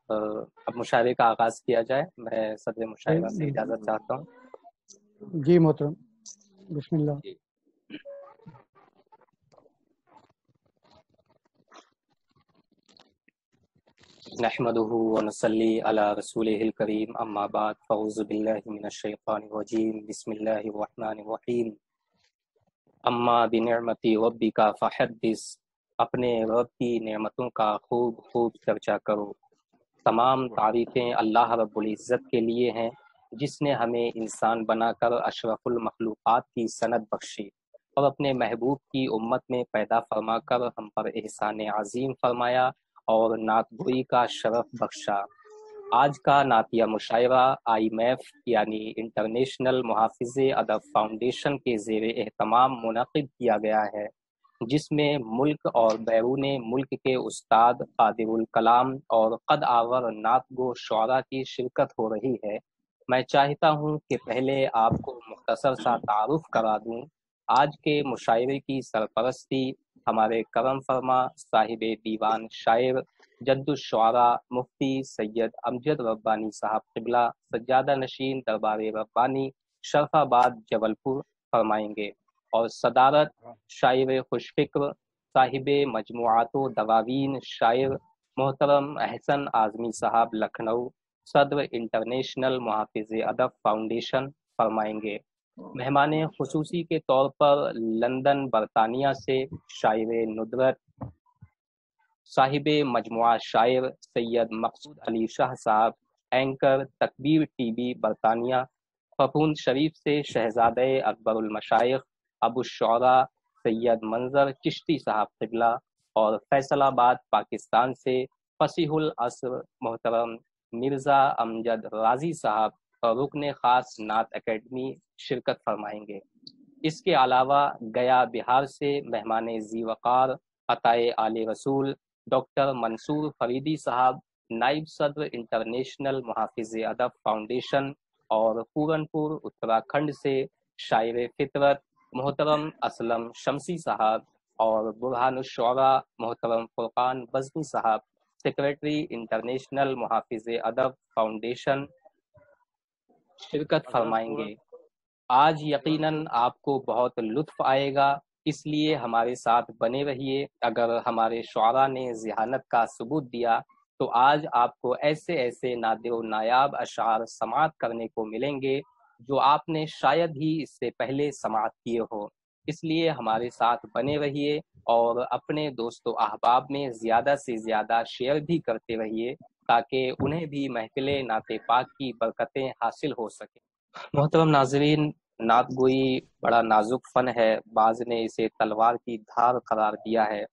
اب مشاعرے کا آغاز کیا جائے. میں صدر مشاعرہ سے اجازت چاہتا ہوں. جی محترم، بسم اللہ. جی. نحمده ونصلي على رسوله الكريم اما بعد فاعوذ بالله من الشيطان الرجيم بسم الله الرحمن الرحيم. اما بنعمت ربك فحدث، اپنے رب کی نعمتوں کا خوب چرچا کرو. تمام تعریفیں اللہ رب العزت کے لیے ہیں جس نے ہمیں انسان بنا کر اشرف المخلوقات کی سند بخشی اور اپنے محبوب کی امت میں پیدا فرما کر ہم پر احسان عظیم فرمایا اور نعت گوئی کا شرف بخشا. آج کا نعتیہ مشاعرہ IMF یعنی انٹرنیشنل محافظ ادب فاؤنڈیشن کے زیر اہتمام منعقد کیا گیا ہے، جس میں ملک اور بیرون ملک کے استاد، قادر الکلام اور قد آور نعت گو شعراء کی شرکت ہو رہی ہے. میں چاہتا ہوں کہ پہلے آپ کو مختصر سا تعارف کرا دوں. آج کے مشاعرے کی سرپرستی ہمارے کرم فرما صاحب دیوان شاعر جد الشعراء مفتی سید امجد ربانی صاحب قبلہ سجادہ نشین دربار ربانی شرف آباد جبل پور فرمائیں گے، اور صدارت شاعر خوش فکر صاحب مجموعات و دواوین شاعر محترم احسن اعظمی صاحب لکھنؤ صدر انٹرنیشنل محافظ ادب فاؤنڈیشن فرمائیں گے. مہمان خصوصی کے طور پر لندن برطانیہ سے شاعر ندرت صاحب مجموعہ شاعر سید مقصود علی شاہ صاحب اینکر تکبیر TV برطانیہ. پپون شریف سے شہزادہ اکبر المشائخ ابو الشعراء سید منظر چشتی صاحب قبلہ، اور فیصل آباد پاکستان سے فصیح العصر محترم مرزا امجد غازی صاحب اور رکن خاص نعت اکیڈمی شرکت فرمائیں گے. اس کے علاوہ گیا بہار سے مہمان ذی وقار عطائے آل رسول ڈاکٹر منصور فریدی صاحب نائب صدر انٹرنیشنل محافظ ادب فاؤنڈیشن، اور پورن پور اتراکھنڈ سے شاعر فطرت محترم اسلم شمسی صاحب، اور برہان الشعراء محترم فرقان بزمی صاحب سیکریٹری انٹرنیشنل محافظ ادب فاؤنڈیشن شرکت فرمائیں گے. آج یقیناً آپ کو بہت لطف آئے گا، اس لیے ہمارے ساتھ بنے رہیے. اگر ہمارے شعراء نے ذہانت کا ثبوت دیا تو آج آپ کو ایسے ایسے نادر و نایاب اشعار سماعت کرنے کو ملیں گے جو آپ نے شاید ہی اس سے پہلے سماعت کیے ہو. اس لیے ہمارے ساتھ بنے رہیے اور اپنے دوست و احباب میں زیادہ سے زیادہ شیئر بھی کرتے رہیے تاکہ انہیں بھی محفل نعت پاک کی برکتیں حاصل ہو سکیں. محترم ناظرین، نعت گوئی بڑا نازک فن ہے. بعض نے اسے تلوار کی دھار قرار دیا ہے.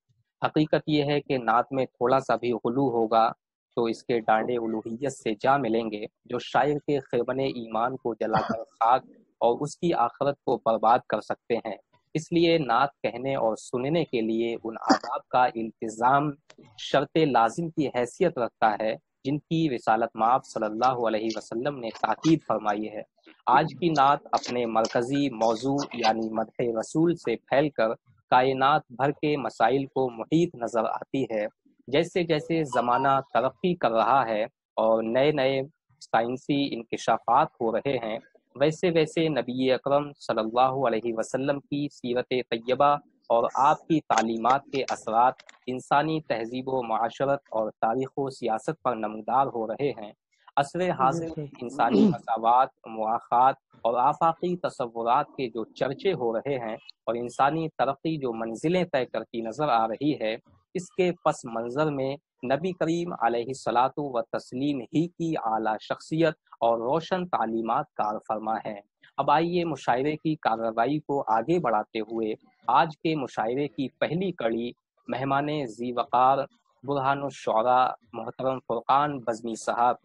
حقیقت یہ ہے کہ نعت میں تھوڑا سا بھی غلو ہوگا تو اس کے ڈانڈے الوہیت سے جا ملیں گے جو شاعر کے خرمن ایمان کو جلا کر خاک اور اس کی آخرت کو برباد کر سکتے ہیں. اس لیے نعت کہنے اور سننے کے لیے ان آداب کا التزام شرط لازم کی حیثیت رکھتا ہے جن کی رسالت مآب صلی اللہ علیہ وسلم نے تاکید فرمائی ہے. آج کی نعت اپنے مرکزی موضوع یعنی مدح رسول سے پھیل کر کائنات بھر کے مسائل کو محیط نظر آتی ہے. جیسے جیسے زمانہ ترقی کر رہا ہے اور نئے نئے سائنسی انکشافات ہو رہے ہیں، ویسے ویسے نبی اکرم صلی اللہ علیہ وسلم کی سیرت طیبہ اور آپ کی تعلیمات کے اثرات انسانی تہذیب و معاشرت اور تاریخ و سیاست پر نمودار ہو رہے ہیں. عصر حاضر میں انسانی مساوات، مواخات اور آفاقی تصورات کے جو چرچے ہو رہے ہیں اور انسانی ترقی جو منزلیں طے کرتی نظر آ رہی ہے، اس کے پس منظر میں نبی کریم علیہ الصلاۃ و تسلیم ہی کی اعلیٰ شخصیت اور روشن تعلیمات کار فرما ہے. اب آئیے مشاعرے کی کارروائی کو آگے بڑھاتے ہوئے آج کے مشاعرے کی پہلی کڑی مہمان ذی وقار برہان الشعراء محترم فرقان بزمی صاحب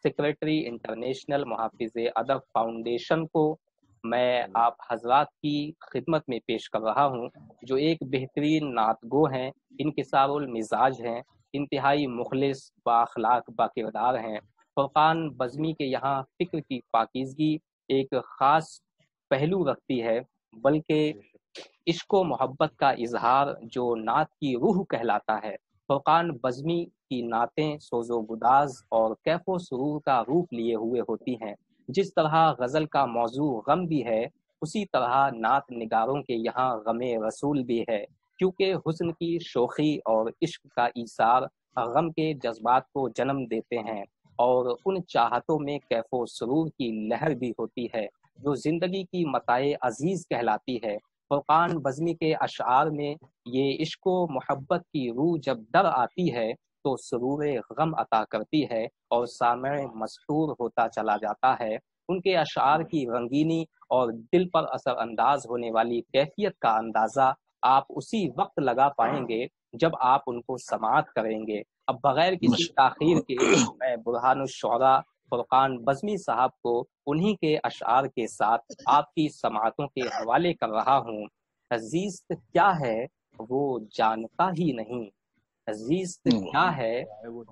سیکریٹری انٹرنیشنل محافظ ادب فاؤنڈیشن کو میں آپ حضرات کی خدمت میں پیش کر رہا ہوں، جو ایک بہترین نعت گو ہیں، انکسار المزاج ہیں، انتہائی مخلص، با اخلاق، با کردار ہیں. فرقان بزمی کے یہاں فکر کی پاکیزگی ایک خاص پہلو رکھتی ہے، بلکہ عشق و محبت کا اظہار جو نعت کی روح کہلاتا ہے. فرقان بزمی کی نعتیں سوز و گداز اور کیف و سرور کا روپ لیے ہوئے ہوتی ہیں۔ جس طرح غزل کا موضوع غم بھی ہے، اسی طرح نعت نگاروں کے یہاں غم رسول بھی ہے، کیونکہ حسن کی شوخی اور عشق کا ایثار غم کے جذبات کو جنم دیتے ہیں، اور ان چاہتوں میں کیف و سرور کی لہر بھی ہوتی ہے جو زندگی کی متاع عزیز کہلاتی ہے۔ فرقان بزمی کے اشعار میں یہ عشق و محبت کی روح جب در آتی ہے تو سرور غم عطا کرتی ہے اور سامع مسحور ہوتا چلا جاتا ہے۔ ان کے اشعار کی رنگینی اور دل پر اثر انداز ہونے والی کیفیت کا اندازہ آپ اسی وقت لگا پائیں گے جب آپ ان کو سماعت کریں گے۔ اب بغیر کسی تاخیر کے میں برہان الشعراء فرقان بزمی صاحب کو انہی کے اشعار کے ساتھ آپ کی سماعتوں کے حوالے کر رہا ہوں۔ عزیز کیا ہے وہ جانتا ہی نہیں، عزیز کیا ہے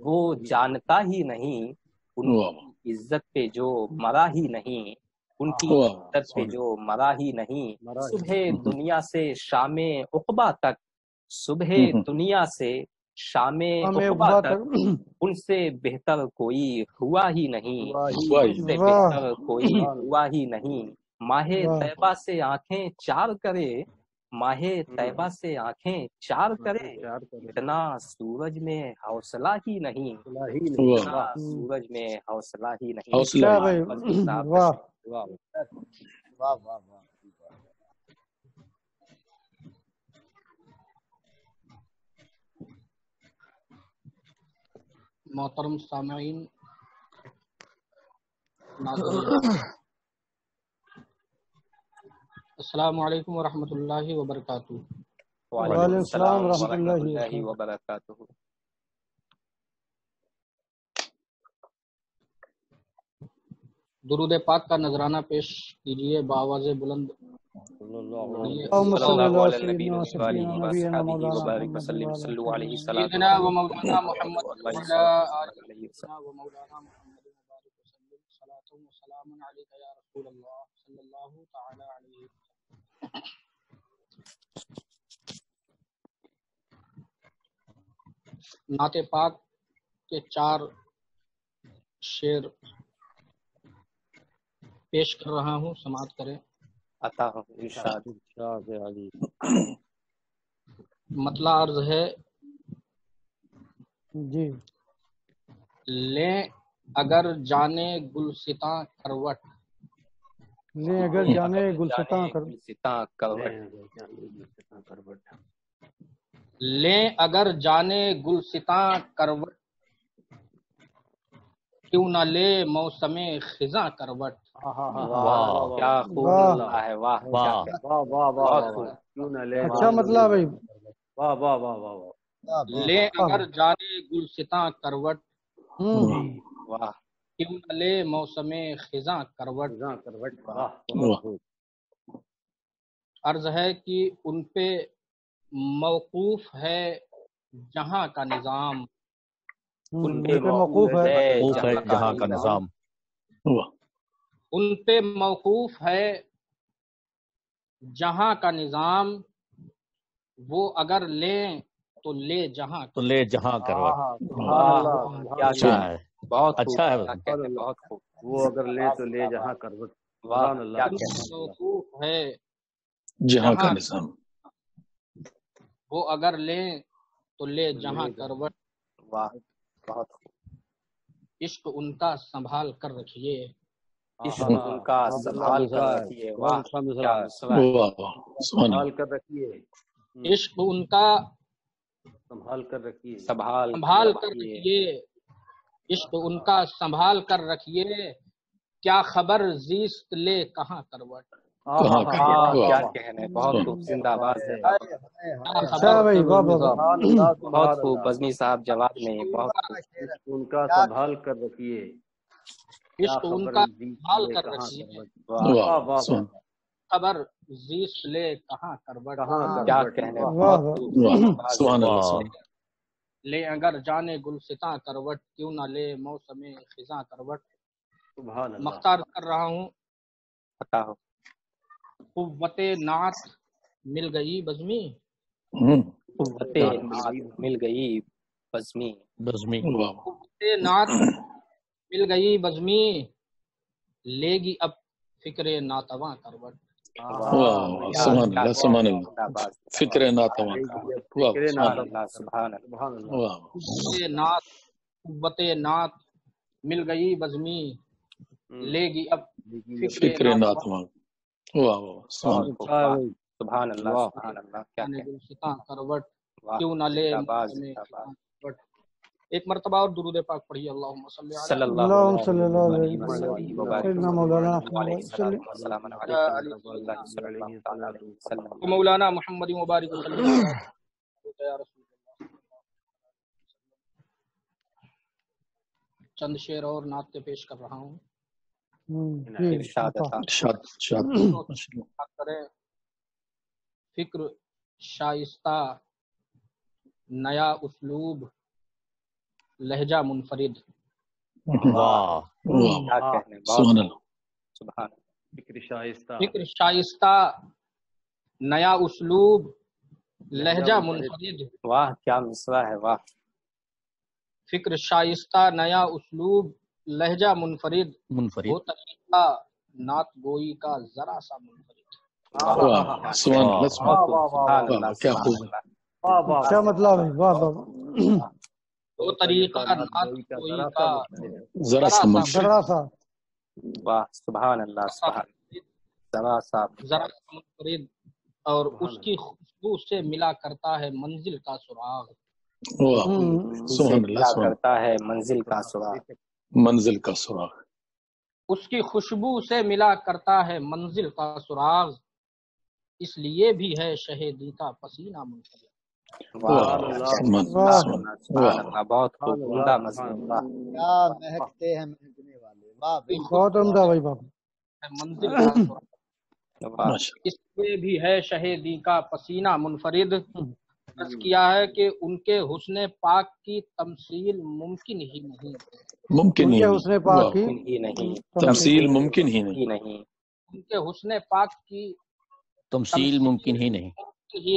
وہ جانتا ہی نہیں، ان کی عزت پہ جو مرا ہی نہیں، ان کی عزت پہ جو مرا ہی نہیں۔ صبح دنیا سے شام عقبہ تک، صبح دنیا سے شام عقبہ تک ان سے بہتر کوئی ہوا ہی نہیں، ان سے بہتر کوئی ہوا ہی نہیں۔ ماہ طیبہ سے آنکھیں چار کرے، ماہ طیبہ سے آنکھیں چار کرے، اتنا سورج میں حوصلہ ہی نہیں، اتنا سورج میں حوصلہ ہی نہیں۔ محترم سامعین، ناظرین، السلام علیکم ورحمۃ اللہ وبرکاتہ۔ وعلیکم السلام ورحمۃ اللہ وبرکاتہ۔ درود پاک کا نذرانہ پیش کیجیے بآواز بلند۔ سیدنا و مولانا محمد وعلی آلہ و مولانا محمد وبارک وسلم صلاۃ و سلام علیک یا رسول اللہ صلی اللہ تعالی علیہ وسلم۔ نعت پاک کے 4 شعر پیش کر رہا ہوں، سماعت کریں۔ عطا ہو ارشاد۔ مطلع عرض ہے جی، لیں اگر جانے گلستاں کروٹ، لیں اگر جانے گلستاں کروٹ، لیں اگر جانے گلستاں کروٹ، کیوں نہ لے موسم خزاں کروٹ۔ واہ کیا خوب اللہ ہے، واہ بہت خوب۔ اچھا مطلب بھائی، لیں اگر جانے گلستاں کروٹ، واہ کیوں نہ لے موسم خزاں کروٹ۔ عرض ہے کہ ان پہ موقوف ہے جہاں کا نظام، ان پہ موقوف ہے جہاں کا نظام، ان پہ موقوف ہے جہاں کا نظام، وہ اگر لیں تو لے جہاں تو لے جہاں کروٹ۔ کیا اچھا ہے، بہت اچھا ہے۔ بہت خوب، وہ اگر لے تو لے جہاں کروٹ۔ واہ کیا موقوف ہے جہاں کا نظام، وہ اگر لیں تو لے جہاں کروٹ۔ واہ بہت خوب۔ عشق ان کا سنبھال کر رکھیے، عشق ان کا سنبھال کر رکھیے، واہ کیا مصرع ہے۔ سنبھال کر رکھیے، عشق ان کا سنبھال کر رکھیے، سنبھال کر رکھیے، عشق ان کا سنبھال کر رکھیے، کیا خبر زیست لے کہاں کروٹ۔ کیا کہنے، بہت خوب، زندہ باد ہے۔ اچھا بھائی، واہ بہت خوب بزمی صاحب جواب میں، بہت خوب۔ ان کا سنبھال کر رکھیے، عشق ان کا سنبھال کر رکھیے، خبر زیست لے کہاں کروٹ۔ کیا کہنے، واہ بہت خوب، سبحان اللہ۔ لے اگر جانے گلستاں کروٹ، کیوں نہ لے موسم خزاں کروٹ۔ سبحان اللہ۔ مختار کر رہا ہوں، عطا ہو۔ قوت نعت مل گئی بزمی، قوت نعت مل گئی بزمی بزمی نعت مل گئی بزمی لے گی اب فکر ناتواں کروٹ واہ سبحان اللہ سبحان اللہ فکر ناتواں واہ سبحان اللہ سبحان اللہ سبحان اللہ واہ نعت قوت نعت مل گئی بزمی لے گی اب فکر ناتواں واہ واہ سبحان سبحان اللہ سبحان اللہ کیا گلستاں کروٹ واہ کیوں نہ لے زندہ باد زندہ باد کروٹ۔ ایک مرتبہ اور درود پاک پڑھیے اللہم صلی صلی علی اللہ اللہم صلی اللہ علیہ علیہ وسلم وسلم وبارک سیدنا مولانا احمد علیہ وسلم السلام علیہ رسول اللہ صلی اللہ تعالی علیہ وسلم مولانا محمد مبارک وسلم یا رسول اللہ۔ چند شعر اور نعت کے پیش کر رہا ہوں۔ جی ارشاد عطا۔ عطا ارشاد ارشاد بات کریں فکر شائستہ نیا اسلوب لہجہ منفرد واہ کیا واہ کہنے سبحان اللہ سبحان فکر شائستہ فکر شائستہ نیا اسلوب لہجہ منفرد واہ کیا مصرع ہے واہ فکر شائستہ نیا اسلوب لہجہ منفرد وہ طریقہ نعت گوئی کا ذرا سا منفرد واہ سبحان اللہ سبحان سبحان اللہ اللہ کیا خوب ہے کیا مطلب ہے واہ واہ وہ طریقہ نعت گوئی کا ذرا سا منفرد ذرا سا واہ سبحان اللہ سبحان ذرا سا ذرا سا منفرد اور اس کی خوشبو سے ملا کرتا ہے منزل کا سراغ واہ سبحان اللہ کیا سبحان کرتا ہے منزل کا سراغ منزل کا سراغ اس کی خوشبو سے ملا کرتا ہے منزل کا سراغ اس لیے بھی ہے شہیدی کا پسینہ منفرد واہ سبحان واہ اللہ سبحان اللہ بہت خوب عمدہ مضمون واہ کیا مہکتے ہیں مہکنے والے واہ بھائی بہت عمدہ بھائی بابا منزل کا سراغ واہ ماشاء اس لیے بھی ہے شہیدی کا پسینہ منفرد عرض کیا ہے کہ ان کے حسن پاک کی تمثیل ممکن ہی نہیں ممکن ان ہی کے نہیں حسن پاک کی ممکن ہی نہیں تمثیل ممکن ہی نہیں ہی نہیں ان کے حسن پاک کی تمثیل ممکن ہی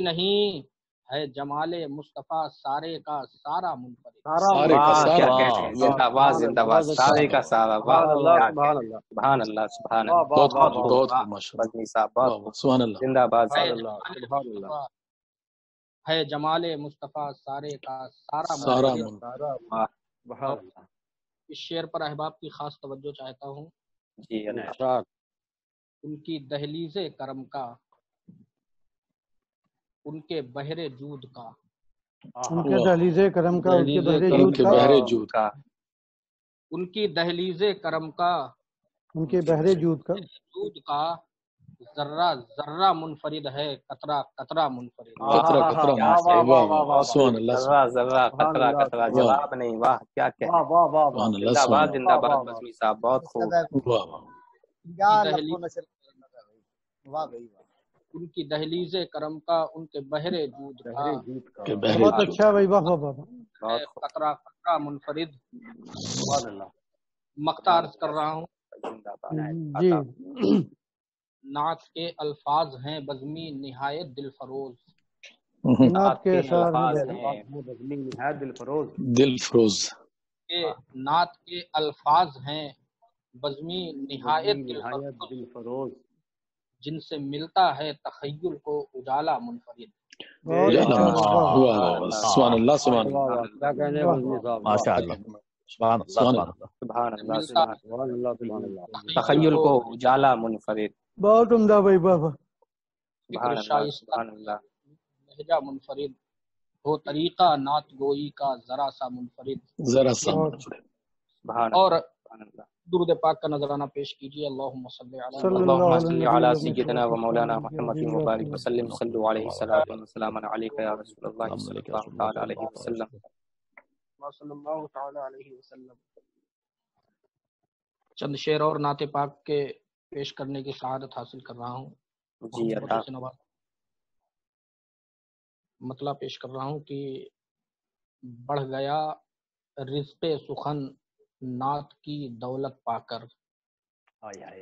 نہیں ہے جمال مصطفیٰ سارے کا سارا منفرد سارے کا واہ کیا سارا کہتے ہیں زندہ باد زندہ باد سارے کا سارا واہ کیا کہتے ہیں سبحان اللہ سبحان اللہ بہت بہت خوب خوب بہت واہ خوب ماشاء اللہ بزمی صاحب بہت واہ خوب سبحان اللہ زندہ باد ہے زندہ جمال مصطفیٰ ہے جمال مصطفیٰ سارے کا سارا سارا منفرد واہ اس شعر پر احباب کی خاص توجہ چاہتا ہوں جی اللہ ان کی دہلیز کرم کا ان کے بحر جود کا ان کے دہلیز کرم کا ان کے بحر ان جود کے کا بحر جود کا ان کی دہلیز کرم کا ان کے بحر جود کا جود کا ذرہ ذرہ منفرد ہے قطرہ قطرہ منفرد قطرہ قطرہ واہ واہ سبحان اللہ ذرا ذرا قطرہ قطرہ جواب نہیں واہ کیا کہتے ہیں سبحان اللہ زندہ باد سبحان زندہ باد بزمی صاحب بہت خوب اللہ واہ واہ کیا لفظ و نشر واہ بھائی واہ ان کی دہلیز کرم کا ان کے بحر جود کا کہ بحر بہت جود اچھا بھائی واہ واہ واہ بہت خوب قطرہ قطرہ منفرد مقطع عرض کر رہا ہوں زندہ باد جی نعت کے الفاظ ہیں بزمی نہایت دل فروز نعت کے اشعار الفاظ ہیں ہیں دل فروز دل فروز کہ نعت کے الفاظ ہیں بزمی نہایت دل فروز دل فروز جن سے ملتا ہے تخیل کو اجالا منفرد بہت یا اچھا اللہ واہ واہ واہ سبحان اللہ سبحان اللہ کیا کہنے واہ ماشاء اللہ سبحان اللہ سبحان سبحان اللہ سبحان اللہ سبحان اللہ تخیل کو اجالا منفرد بہت عمدہ بھائی واہ واہ سبحان اللہ سبحان اللہ لہجہ منفرد ہو طریقہ نعت گوئی کا ذرا سا منفرد ذرا سا سبحان اور سبحان اللہ درود پاک کا نذرانہ پیش کیجیے اللہم صلی علی صلی اللهم اللہ صل على سيدنا ومولانا محمد وبارك وسلم صلوا عليه الصلاة والسلام عليك يا رسول الله صلى الله تعالى عليه وسلم صلی اللہ تعالی علیہ وسلم۔ چند شعر اور نعت پاک کے پیش کرنے کی سعادت حاصل کر رہا ہوں۔ جی عطا مطلب پیش کر رہا ہوں کہ بڑھ گیا رزق سخن نعت کی دولت پا کر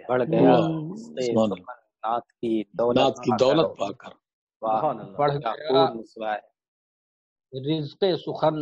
بڑھ گیا سبحان اللہ نعت کی نعت کی دولت پا کر واہ بڑھ کیا گیا خوب مصرع ہے رزق سخن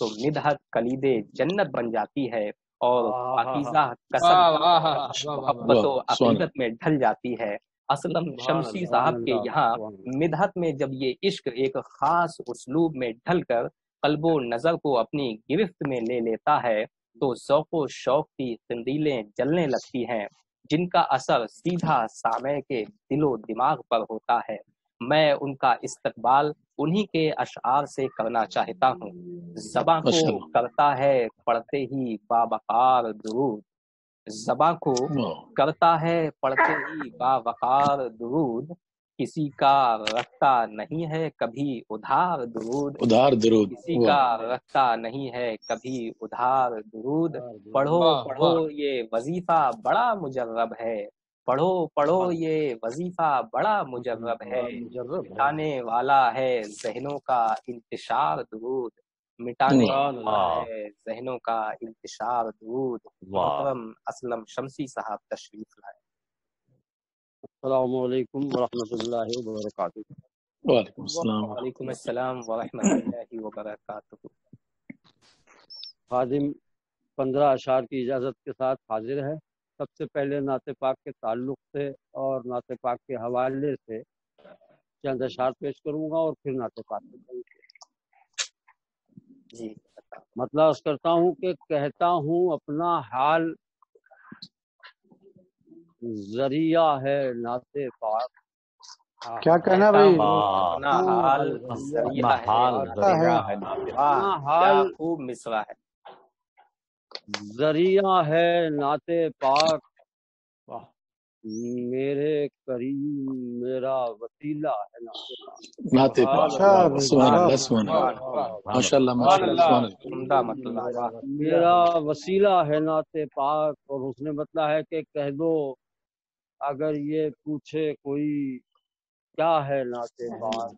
تو مدحت کلید جنت بن جاتی ہے اور پاکیزہ کسب محبت و عقیدت میں ڈھل جاتی ہے۔ اسلم شمسی صاحب کے یہاں مدحت میں جب یہ عشق ایک خاص اسلوب میں ڈھل کر قلب و نظر کو اپنی گرفت میں لے لیتا ہے تو ذوق و شوق کی قندیلیں جلنے لگتی ہیں، جن کا اثر سیدھا سامع کے دل و دماغ پر ہوتا ہے۔ میں ان کا استقبال انہی کے اشعار سے کرنا چاہتا ہوں۔ زباں کو کرتا ہے پڑھتے ہی باوقار درود، زباں کو کرتا ہے پڑھتے ہی باوقار درود، کسی کا رکھتا نہیں ہے کبھی ادھار درود، کسی کا رکھتا نہیں ہے کبھی ادھار درود۔ پڑھو پڑھو یہ وظیفہ بڑا مجرب ہے، پڑھو پڑھو یہ وظیفہ بڑا مجرب ہے، مٹانے والا ہے ذہنوں کا انتشار درود، مٹانے والا ہے ذہنوں کا انتشار درود۔ محترم اسلم شمسی صاحب تشریف لائے۔ السلام علیکم ورحمۃ اللہ وبرکاتہ۔ وعلیکم السلام۔ وعلیکم السلام ورحمۃ اللہ وبرکاتہ۔ خادم 15 اشعار کی اجازت کے ساتھ حاضر ہے۔ سب سے پہلے نعت پاک کے تعلق سے اور نعت پاک کے حوالے سے چند اشعار پیش کروں گا اور پھر نعت پاک کے کروں گا۔ جی مطلب عرض کرتا ہوں کہ کہتا ہوں اپنا حال ذریعہ ہے نعت پاک۔ کیا کہنا بھائی؟ اپنا حال ذریعہ ہے، اپنا حال خوب مصرع ہے، ذریعہ ہے نعت پاک، میرے کریم میرا وسیلہ ہے نعت پاک۔ سبحان اللہ سبحان اللہ، ماشاء اللہ ماشاء اللہ، عمدہ مطلب۔ میرا وسیلہ ہے نعت پاک، اور اس نے مطلب ہے کہ کہہ دو اگر یہ پوچھے کوئی کیا ہے نعت پاک،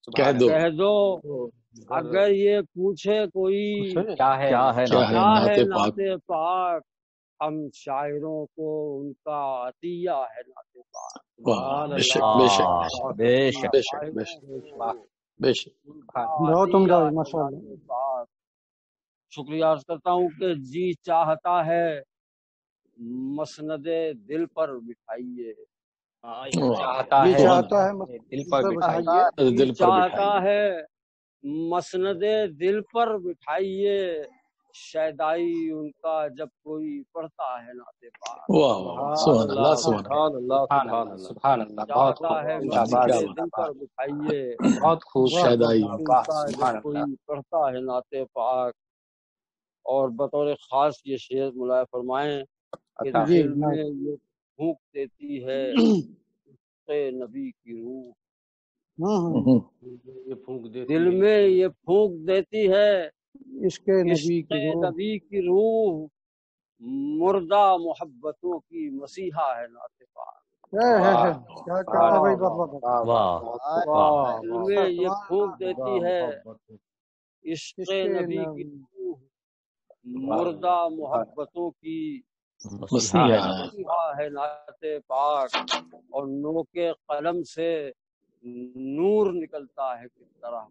کہہ دو اگر یہ پوچھے کوئی کیا ہے نعت پاک، ہم شاعروں کو ان کا عطیہ ہے نعت پاک۔ بے شک بہت عمدہ، ماشاء اللہ۔ شکریہ عرض کرتا ہوں کہ جی چاہتا ہے مسند دل پر بٹھائیے، چاہتا ہے دل پر بٹھائیے، چاہتا ہے مسند دل پر بٹھائیے، شیدائی ان کا جب کوئی پڑھتا ہے نعت پاک۔ سبحان اللہ سبحان اللہ سبحان اللہ، بہت چاہتا ہے مسند دل پر بٹھائیے، بہت خوب شیدائی ان کا جب کوئی پڑھتا ہے نعت پاک۔ اور بطور خاص یہ شعر ملائے فرمائیں کہ دل میں یہ پھونک دیتی ہے نبی کی روح، دل میں یہ پھونک دیتی ہے عشق نبی کی روح، مردہ محبتوں کی مسیحا ہے نعت پاک۔ دل میں یہ پھونک دیتی ہے عشق نبی کی روح، مردہ محبتوں کی مسیحا ہے نعت پاک، اور نو کے قلم سے نور نکلتا ہے کس طرح،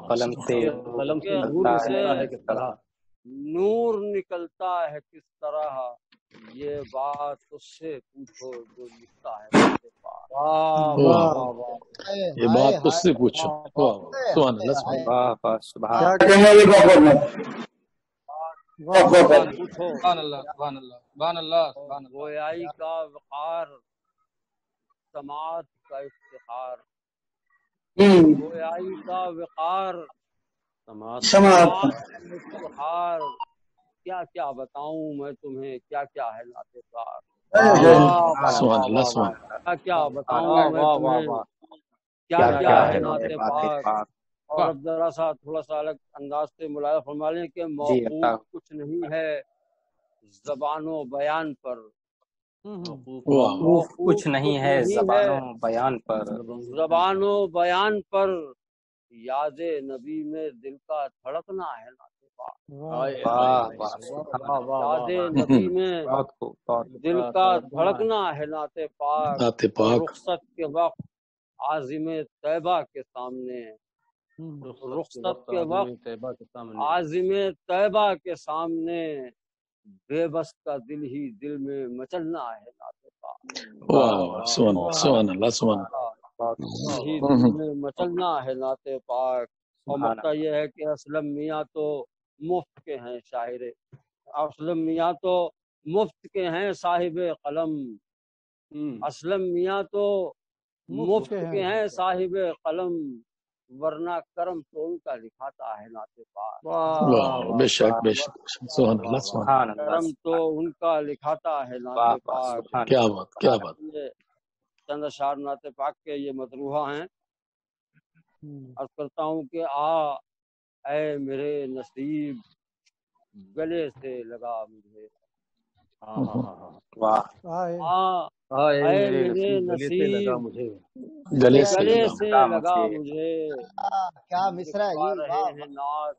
قلم سے نور نکلتا ہے کس طرح، یہ بات اس سے پوچھو جو لکھتا ہے نعت پاک۔ یہ بات اس سے پوچھو، سبحان اللہ سبحان اللہ۔ گویائی کا وقار، سماعت کا افتخار، گویائی کا وقار، سماعت کا افتخار، کیا کیا بتاؤں میں تمہیں کیا کیا ہے نعت پاک، کیا کیا بتاؤں میں تمہیں کیا کیا ہے نعت پاک۔ اور اب ذرا سا تھوڑا سا الگ انداز سے ملاحظہ فرما لیں کہ موقوف کچھ نہیں ہے زبان و بیان پر، کچھ نہیں ہے زبان و بیان پر، زبان و بیان پر یاد نبی میں دل کا دھڑکنا ہے نعت پاک، یاد نبی میں دل کا دھڑکنا ہے نعت پاک، رخصت کے وقت عازم طیبہ کے سامنے رخصت کے وقت عازم طیبہ کے سامنے بے بس کا دل ہی دل میں مچلنا ہے نعت پاک، واہ سبحان اللہ سبحان دل ہی دل میں مچلنا ہے نعت پاک۔ اور مقطع یہ ہے کہ اسلم میاں تو مفت کے ہیں شاعر، اسلم میاں تو مفت کے ہیں صاحب قلم، اسلم میاں تو مفت کے ہیں صاحب قلم، ورنہ کرم تو ان کا لکھاتا ہے نعت پاک، واہ بے شک بے شک سبحان اللہ سبحان کرم تو ان کا لکھاتا ہے نعت پاک۔ اللہ، کیا بات کیا بات۔ یہ چند اشعار نعت پاک کے یہ مطروحہ ہیں۔ عرض کرتا ہوں کہ اے میرے نصیب گلے سے لگا مجھے، اے میرے نصیب گلے سے لگا مجھے، کیا مصرع ہے پا یہ، رہے ہیں ناز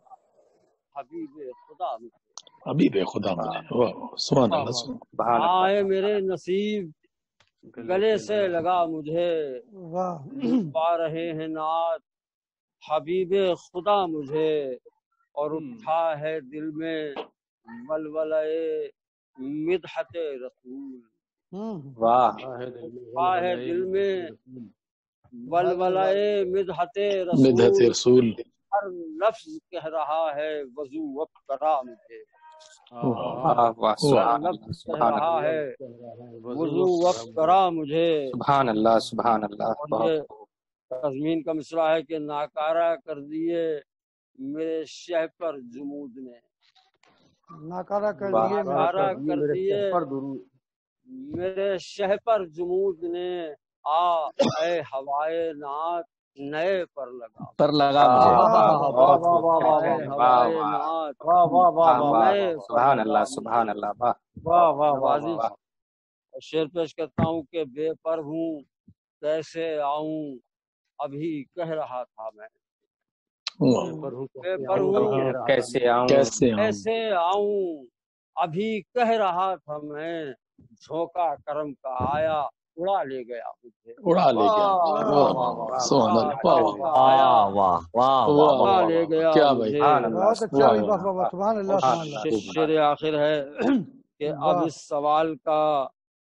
حبیب خدا مجھے، حبیب خدا مجھے، واہ سبحان اللہ سبحان اے میرے نصیب گلے سے لگا مجھے، پا رہے ہیں ناز حبیب خدا مجھے، اور اٹھا ہے دل میں ولولہ مدحت رسول، اٹھا ہے دل میں ولولہ مدحت رسول، ہر لفظ کہہ رہا ہے وضو وقت کرا مجھے، ہر لفظ کہہ رہا ہے وضو وقت کرا مجھے۔ سبحان اللہ سبحان اللہ۔ اور یہ تضمین کا مصرع ہے کہ ناکارہ کر دیے میرے شہ پر جمود نے، ناکارہ کر دیے میرے شہ پر جمود نے، اے ہوائے نعت نئے پر لگا سبحان اللہ سبحان اللہ۔ نوازی شعر پیش کرتا ہوں کہ بے پر ہوں کیسے آؤں ابھی کہہ رہا تھا میں، بے پر ہوں کیسے آؤں ابھی کہہ رہا تھا میں، جھونکا کرم کا آیا اڑا لے گیا مجھے، اڑا لے گیا سبحان اللہ، لے گیا کیا بھائی، بہت اچھا بھائی، سبحان اللہ سبحان اللہ۔ شعر آخر ہے کہ اب اس سوال کا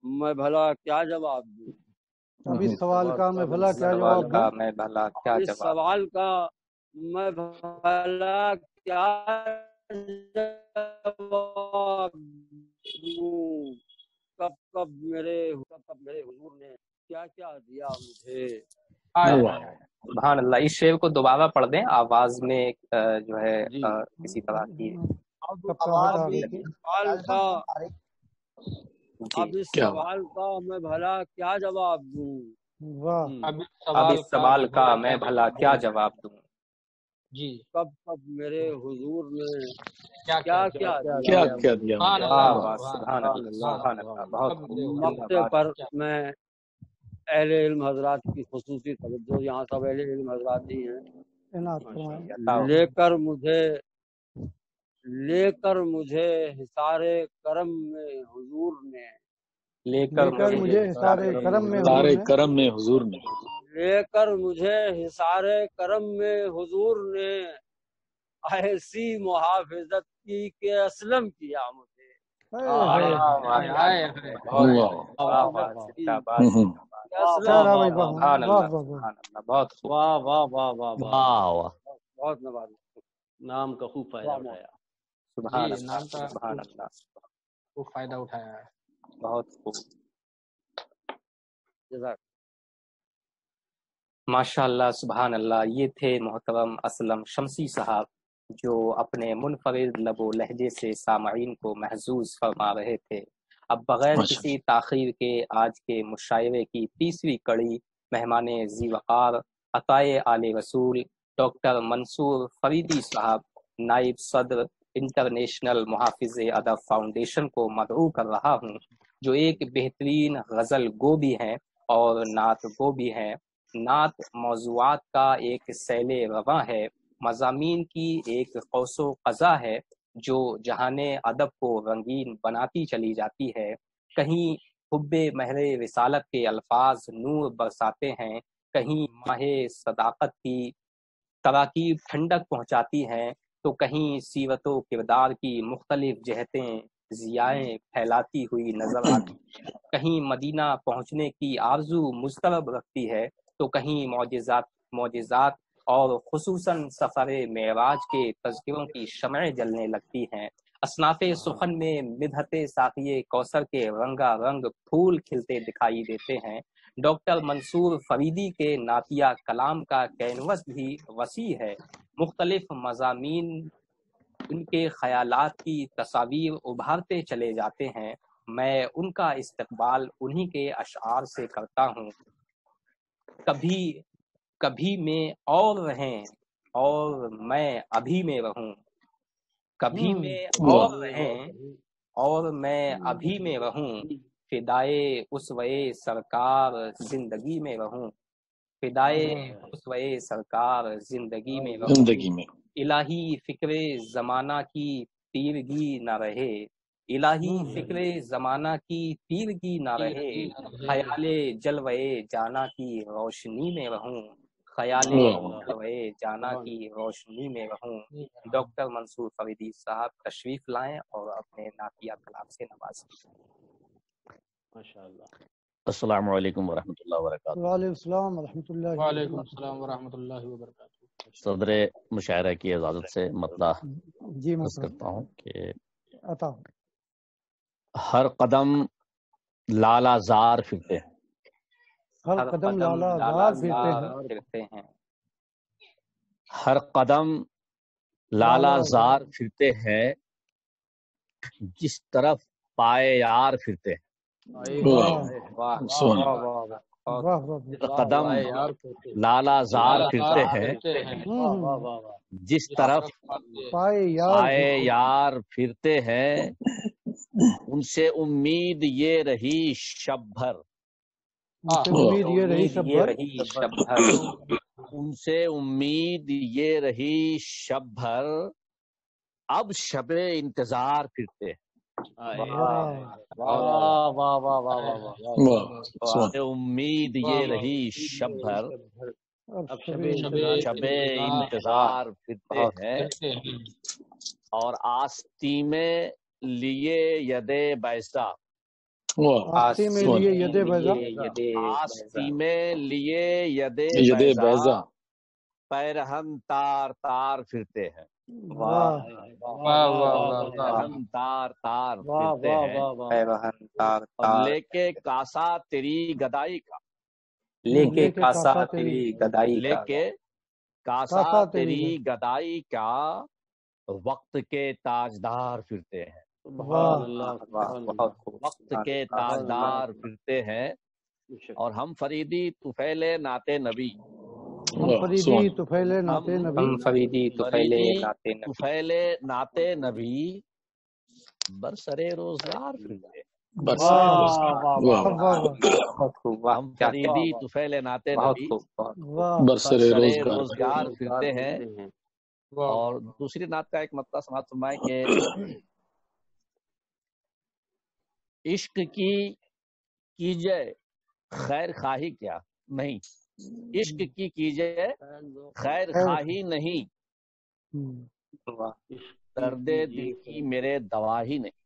میں بھلا کیا جواب دوں، اب اس سوال کا میں بھلا کیا جواب دوں، اس سوال کا میں بھلا کیا جواب دوں، کب میرے حضور نے کیا کیا دیا مجھے۔ سبحان اللہ۔ اس شعر کو دوبارہ پڑھ دیں آواز میں جو ہے کسی طرح کی اب اس سوال کا میں بھلا کیا جواب دوں، اب اس سوال کا میں بھلا کیا جواب دوں، جی کب میرے حضور نے کیا کیا دیا سبحان اللہ۔ بہت مقطع پر میں اہل علم حضرات کی خصوصی توجہ، یہاں سب اہل علم حضرات ہی ہیں، لے کر مجھے حصار کرم میں حضور نے، لے کر مجھے حصار کرم میں حضور نے، لے کر مجھے حصار کرم میں حضور نے، ایسی محافظت کی کہ اسلم کیا مجھے، بہت نوازی، نام کا خوب فائدہ اٹھایا، نام کا خوب فائدہ اٹھایا ہے، بہت خوب، جزاک ماشاء اللہ سبحان اللہ۔ یہ تھے محترم اسلم شمسی صاحب جو اپنے منفرد لب و لہجے سے سامعین کو محظوظ فرما رہے تھے۔ اب بغیر کسی تاخیر کے آج کے مشاعرے کی تیسری کڑی مہمان ذی وقار عطائے آل رسول ڈاکٹر منصور فریدی صاحب، نائب صدر انٹرنیشنل محافظ ادب فاؤنڈیشن کو مدعو کر رہا ہوں، جو ایک بہترین غزل گو بھی ہیں اور نعت گو بھی ہیں۔ نعت موضوعات کا ایک سیل رواں ہے، مضامین کی ایک قوس و قزح ہے جو جہان ادب کو رنگین بناتی چلی جاتی ہے۔ کہیں حب مہر رسالت کے الفاظ نور برساتے ہیں، کہیں ماہ صداقت کی تراکیب ٹھنڈک پہنچاتی ہیں تو کہیں سیرت و کردار کی مختلف جہتیں ضیائیں پھیلاتی ہوئی نظر آتی، کہیں مدینہ پہنچنے کی آرزو مضطرب رکھتی ہے تو کہیں معجزات اور خصوصاً سفر معراج کے تذکروں کی شمعیں جلنے لگتی ہیں۔ اصناف سخن میں مدحت ساقی کوثر کے رنگا رنگ پھول کھلتے دکھائی دیتے ہیں۔ ڈاکٹر منصور فریدی کے نعتیہ کلام کا کینوس بھی وسیع ہے، مختلف مضامین ان کے خیالات کی تصاویر ابھارتے چلے جاتے ہیں۔ میں ان کا استقبال انہی کے اشعار سے کرتا ہوں۔ کبھی میں اور رہیں اور میں ابھی میں رہوں، کبھی میں اور رہیں اور میں ابھی میں رہوں، فدائے اسوے سرکار زندگی میں رہوں، فدائے اسوے سرکار زندگی میں رہوں، زندگی میں الہی فکر زمانہ کی تیرگی نہ رہے، الہی فکر زمانہ کی تیرگی نہ رہے، خیال جلوے جانا کی روشنی میں رہوں، خیال جلوے جانا کی روشنی میں رہوں۔ ڈاکٹر منصور فریدی صاحب تشریف لائیں اور اپنے نعتیہ کلام سے نوازیں۔ السلام علیکم ورحمۃ اللہ وبرکاتہ۔ وعلیکم السلام ورحمۃ اللہ وعلیکم السلام ورحمۃ اللہ وبرکاتہ۔ صدر مشاعرہ کی اجازت سے مطلع جی عرض کرتا ہوں کہ عطا ہر قدم لالا زار پھرتے ہیں، ہر قدم لالا زار پھرتے ہیں، ہر قدم لالا زار پھرتے ہیں، جس طرف پائے یار پھرتے ہیں۔ قدم لالا زار پھرتے ہیں، جس طرف پائے یار پھرتے ہیں، ان سے امید یہ رہی شب بھر، امید یہ رہی شب بھر، ان سے امید یہ رہی شب بھر، اب شب انتظار پھرتے ہیں۔ امید یہ رہی شب بھر، شب انتظار پھرتے ہیں، اور آستی میں لیے ید بیضا، آستی میں لیے ید بیضا، آستی میں لیے ید بیضا، پیرہن تار تار پھرتے ہیں، پیرہن تار تار پھرتے ہیں، اور لے کے کاسا تیری گدائی کا، لے کے کاسا تیری گدائی لے کے کاسا تیری گدائی کا، وقت کے تاجدار پھرتے ہیں، وقت کے تاجدار پھرتے ہیں، اور ہم فریدی طفیل نعت نبی، فریدی طفیل نعت نبی، ہم فریدی طفیل نعت نبی برسرے روزگار پھرتے ہیں، ہم فریدی طفیل نعت نبی برسرے روزگار پھرتے ہیں۔ اور دوسری نعت کا ایک مطلب سماعت فرمائیں کہ عشق کی کیجئے خیر خواہی کیا نہیں، عشق کی کیجئے خیر خواہی نہیں، درد دل کی میرے دوا ہی نہیں،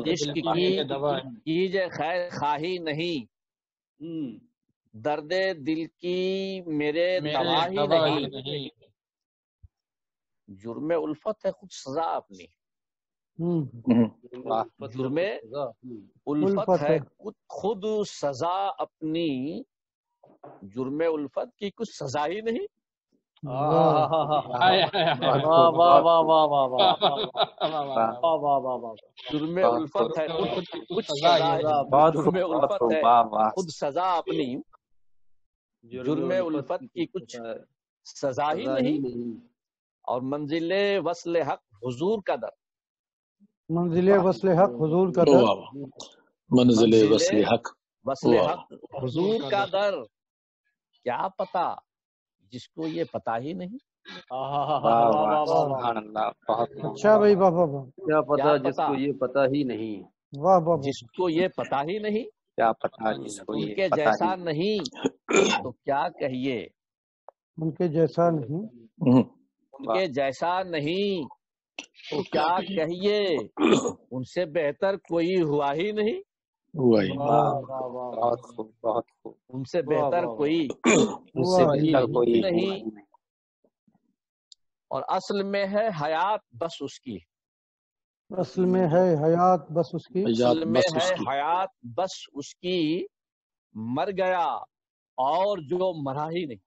عشق کی کیجئے خیر خواہی نہیں، درد دل کی میرے دوا ہی نہیں، جرم الفت ہے خود سزا اپنی، جرم الفت ہے خود سزا اپنی، جرم الفت کی کچھ سزا ہی نہیں، جرم الفت ہے کچھ سزا ہے، جرم الفت ہے خود سزا اپنی، جرم الفت کی کچھ سزا ہی نہیں، اور منزل وصل حق حضور کا در، منزل وصل حق حضور کا در، منزل وصل حق حضور کا در، کیا پتا جس کو یہ پتا ہی نہیں، اچھا بھائی، واہ واہ واہ، کیا پتا جس کو یہ پتا ہی نہیں، واہ واہ، جس کو یہ پتا ہی نہیں، کیا پتا جس کو ان یہ کے پتا جیسا ہی نہیں تو کیا کہیے، ان کے جیسا نہیں، ان کے جیسا نہیں تو کیا کہیے، ان سے بہتر کوئی ہوا ہی نہیں، ہوا ہی بہت خوب بہت خوب، ان سے بہتر کوئی ان سے بہتر کوئی ہی ہوا نہیں، ہی نہیں۔ اور اصل میں ہے حیات بس اس کی، اصل میں ہے حیات بس اس کی، اصل میں بس ہے اس کی حیات بس اس کی، مر گیا اور جو مرا ہی نہیں،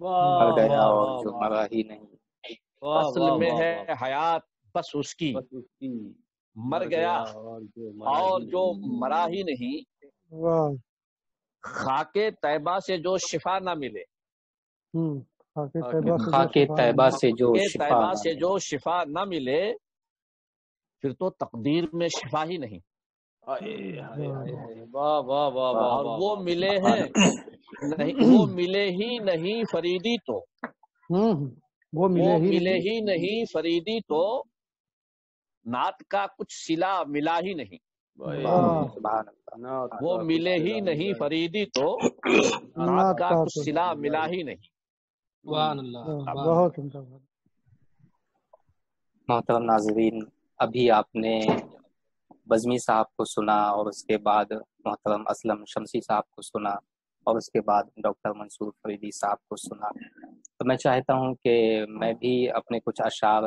مر گیا اور جو مرا ہی نہیں۔ اصل میں ہے حیات بس اس کی، مر گیا اور جو مرا ہی نہیں، واہ، خاک طیبہ سے جو شفا نہ ملے، خاک طیبہ سے جو خاک شفا طیبہ سے جو خاک شفا طیبہ نہ سے ملے۔ جو شفا نہ ملے پھر تو تقدیر میں شفا ہی نہیں، اور وہ ملے ہیں نہیں، وہ ملے ہی نہیں فریدی تو، وہ ملے ہی ملے نہیں، ہی نہیں فریدی تو، نعت کا کچھ صلہ ملا ہی نہیں، واہ، سبحان اللہ۔ وہ ملے ہی نہیں فریدی تو، نعت نعت کا کا کچھ تو صلہ ملا ہی نہیں۔ سبحان اللہ سبحان بہت عمدہ بات۔ محترم ناظرین، ابھی آپ نے بزمی صاحب کو سنا اور اس کے بعد محترم اسلم شمسی صاحب کو سنا اور اس کے بعد ڈاکٹر منصور فریدی صاحب کو سنا۔ تو میں چاہتا ہوں کہ میں بھی اپنے کچھ اشعار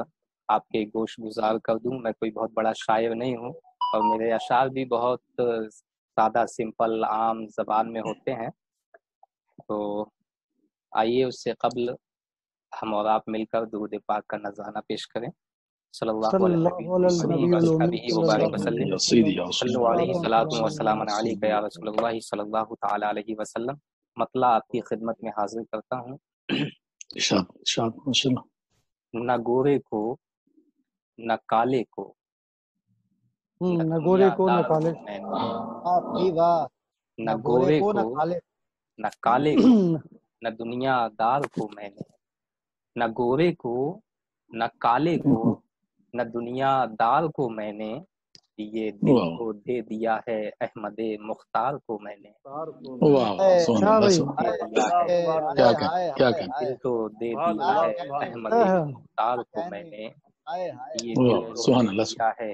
آپ کے گوش گزار کر دوں۔ میں کوئی بہت بڑا شاعر نہیں ہوں اور میرے اشعار بھی بہت سادہ سمپل عام زبان میں ہوتے ہیں، تو آئیے اس سے قبل ہم اور آپ مل کر درود پاک کا نذرانہ پیش کریں۔ صلی اللہ صلی علیہ اللہ علی النبی الامی وصحبہ صلی وبارک اللہ وسلم۔ علیہ سیدھی وسلم، صلو علیہ صلوات صلاۃ و سلام علیک یا رسول اللہ صلی اللہ تعالی علیہ وسلم۔ مطلع آپ کی خدمت میں حاضر کرتا ہوں۔ ارشاد ماشاءاللہ۔ نہ گورے کو نہ کالے کو، نہ گورے کو نہ دار کالے، میں نے، جی واہ، نہ گورے نہ کو کالے، نہ کالے کو، نہ دنیا دار کو میں نے، نہ گورے کو نہ کالے کو، نہ دنیا دار کو میں نے، یہ دل کو دے دیا ہے احمد مختار کو میں نے، واہ سبحان اللہ بھائی، کیا کہنا دل تو دے دیا ہے احمد مختار کو میں نے، یہ دل تو سبحان دے اللہ، دیا ہے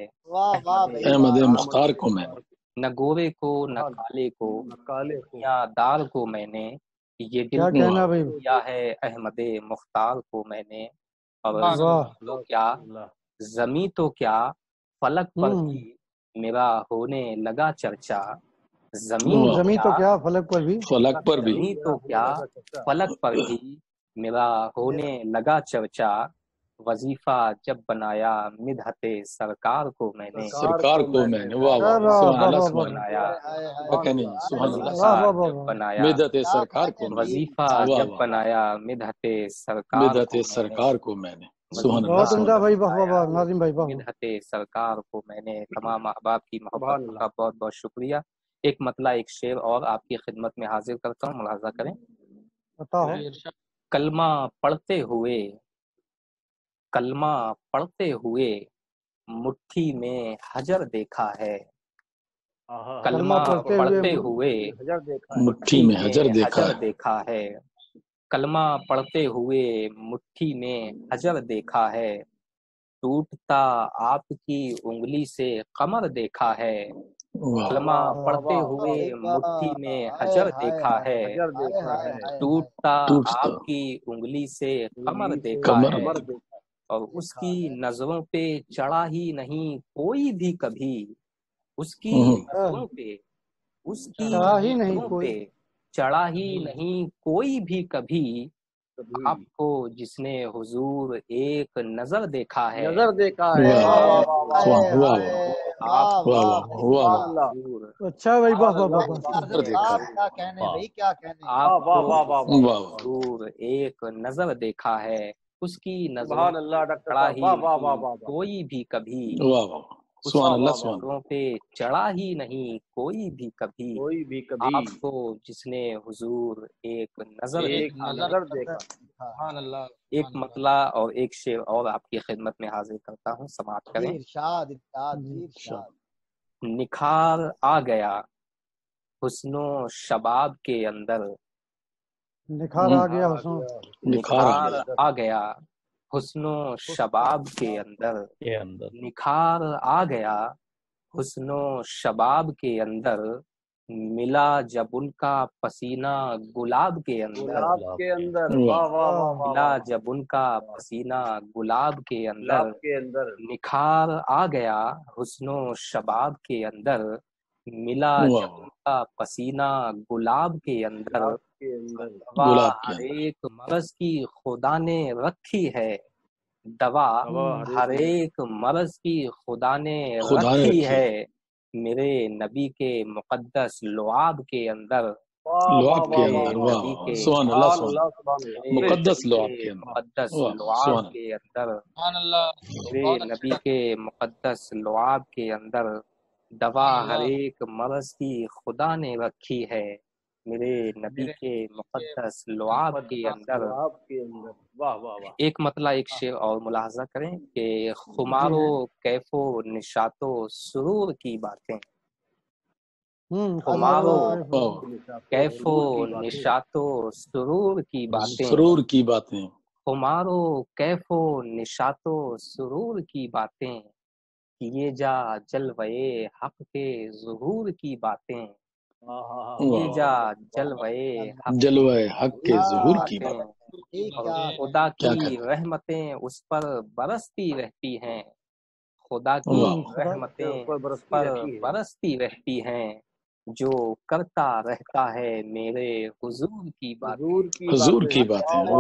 احمد مختار کو میں نے، نہ گورے کو نہ کالے کو، دنیا دار کو میں نے، یہ دل کیا تو کہنا بھائی، دیا ہے احمد مختار کو میں نے، اور واہ، تو کیا زمیں تو کیا فلک پر بھی میرا ہونے لگا چرچا، زمین تو کیا فلک پر بھی، فلک پر بھی، زمیں تو کیا فلک پر بھی میرا ہونے لگا چرچا، وظیفہ جب بنایا مدحت سرکار کو میں نے، سرکار کو میں نے، واہ واہ سبحان اللہ سبحان اللہ، بنایا کیا کہنے سبحان اللہ، وظیفہ جب بنایا مدحت سرکار کو میں نے، وظیفہ واہ جب واہ بنایا مدحت سرکار مدحت کو میں نے، سرکار کو میں نے، سبحان اللہ بہت سبحان عمدہ اللہ۔ بھائی، واہ واہ، ناظم بھائی واہ، مدحت سرکار کو میں نے۔ تمام احباب کی محبت کا بہت بہت شکریہ۔ ایک مطلع ایک شعر اور آپ کی خدمت میں حاضر کرتا ہوں، ملاحظہ کریں۔ عطا ہو، کلمہ پڑھتے ہوئے، کلمہ پڑھتے ہوئے مٹھی میں حجر دیکھا ہے، کلمہ پڑھتے ہوئے مٹھی میں حجر دیکھا ہے، دیکھا ہے، کلمہ پڑھتے ہوئے مٹھی میں حجر دیکھا ہے، ٹوٹتا آپ کی انگلی سے قمر دیکھا ہے، کلمہ پڑھتے ہوئے مٹھی میں حجر دیکھا ہے، ٹوٹتا آپ کی انگلی سے قمر دیکھا کمر ہے، اور اس کی نظروں پہ چڑھا ہی نہیں کوئی بھی کبھی، اس کی نظروں پہ، اس کی چڑھا ہی نہیں نظروں کوئی، پہ چڑھا ہی نہیں کوئی بھی کبھی، آپ کو جس نے حضور ایک نظر دیکھا ہے، آپ کو حضور اچھا بھائی، واہ واہ واہ، کیا کہنے بھائی، کیا کہنے، آپ کو حضور ایک نظر دیکھا ہے، اس کی نظروں پہ چڑھا ہی نہیں کوئی بھی کبھی، واہ واہ اس سبحان کی اللہ سبحان اللہ، نظروں پہ چڑھا ہی نہیں کوئی بھی کبھی، آپ کو جس نے حضور ایک نظر دیکھا ہے۔ سبحان اللہ ایک مطلع اور ایک شعر اور آپ کی خدمت میں حاضر کرتا ہوں، سماعت کریں۔ ارشاد ارشاد ارشاد، نکھار آ گیا حسن و شباب کے اندر نکھار آ گیا حسن نکھار آ گیا حسن و شباب کے اندر نکھار آ گیا حسن و شباب کے اندر ملا جب ان کا پسینہ گلاب کے اندر ملا جب ان کا پسینہ گلاب کے اندر نکھار آ گیا حسن و شباب کے اندر ملا جب ان کا پسینہ گلاب کے اندر دوا ہر ایک مرض کی خدا نے رکھی ہے دوا ہر ایک مرض کی خدا نے رکھی ہے میرے نبی کے مقدس لعاب کے اندر مقدس لعاب کے اندر میرے نبی کے مقدس لعاب کے اندر دوا ہر ایک مرض کی خدا نے رکھی ہے میرے نبی کے مقدس لعاب کے اندر ایک مطلع ایک شعر اور ملاحظہ کریں کہ خمار و کیف و نشاط و سرور کی باتیں خمار و کیف و نشاط و سرور کی باتیں خمار و کیف و نشاط و سرور کی باتیں کیے جا جلوے حق کے ظہور کی باتیں کیے جا جلوے حق کے ظہور کی باتیں خدا کی رحمتیں اس پر برستی رہتی ہیں خدا کی رحمتیں اس پر برستی رہتی ہیں جو کرتا رہتا ہے میرے حضور کی باتیں حضور کی باتیں جو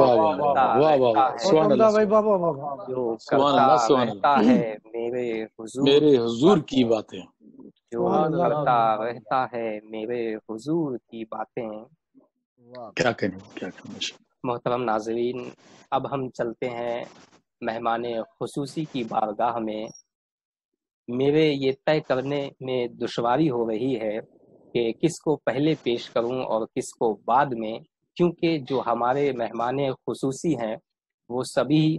کرتا رہتا ہے میرے حضور کی باتیں جو کرتا رہتا ہے میرے حضور کی باتیں کیا کریں محترم ناظرین اب ہم چلتے ہیں مہمان خصوصی کی بارگاہ میں میرے یہ طے کرنے میں دشواری ہو رہی ہے کہ کس کو پہلے پیش کروں اور کس کو بعد میں کیونکہ جو ہمارے مہمان خصوصی ہیں وہ سبھی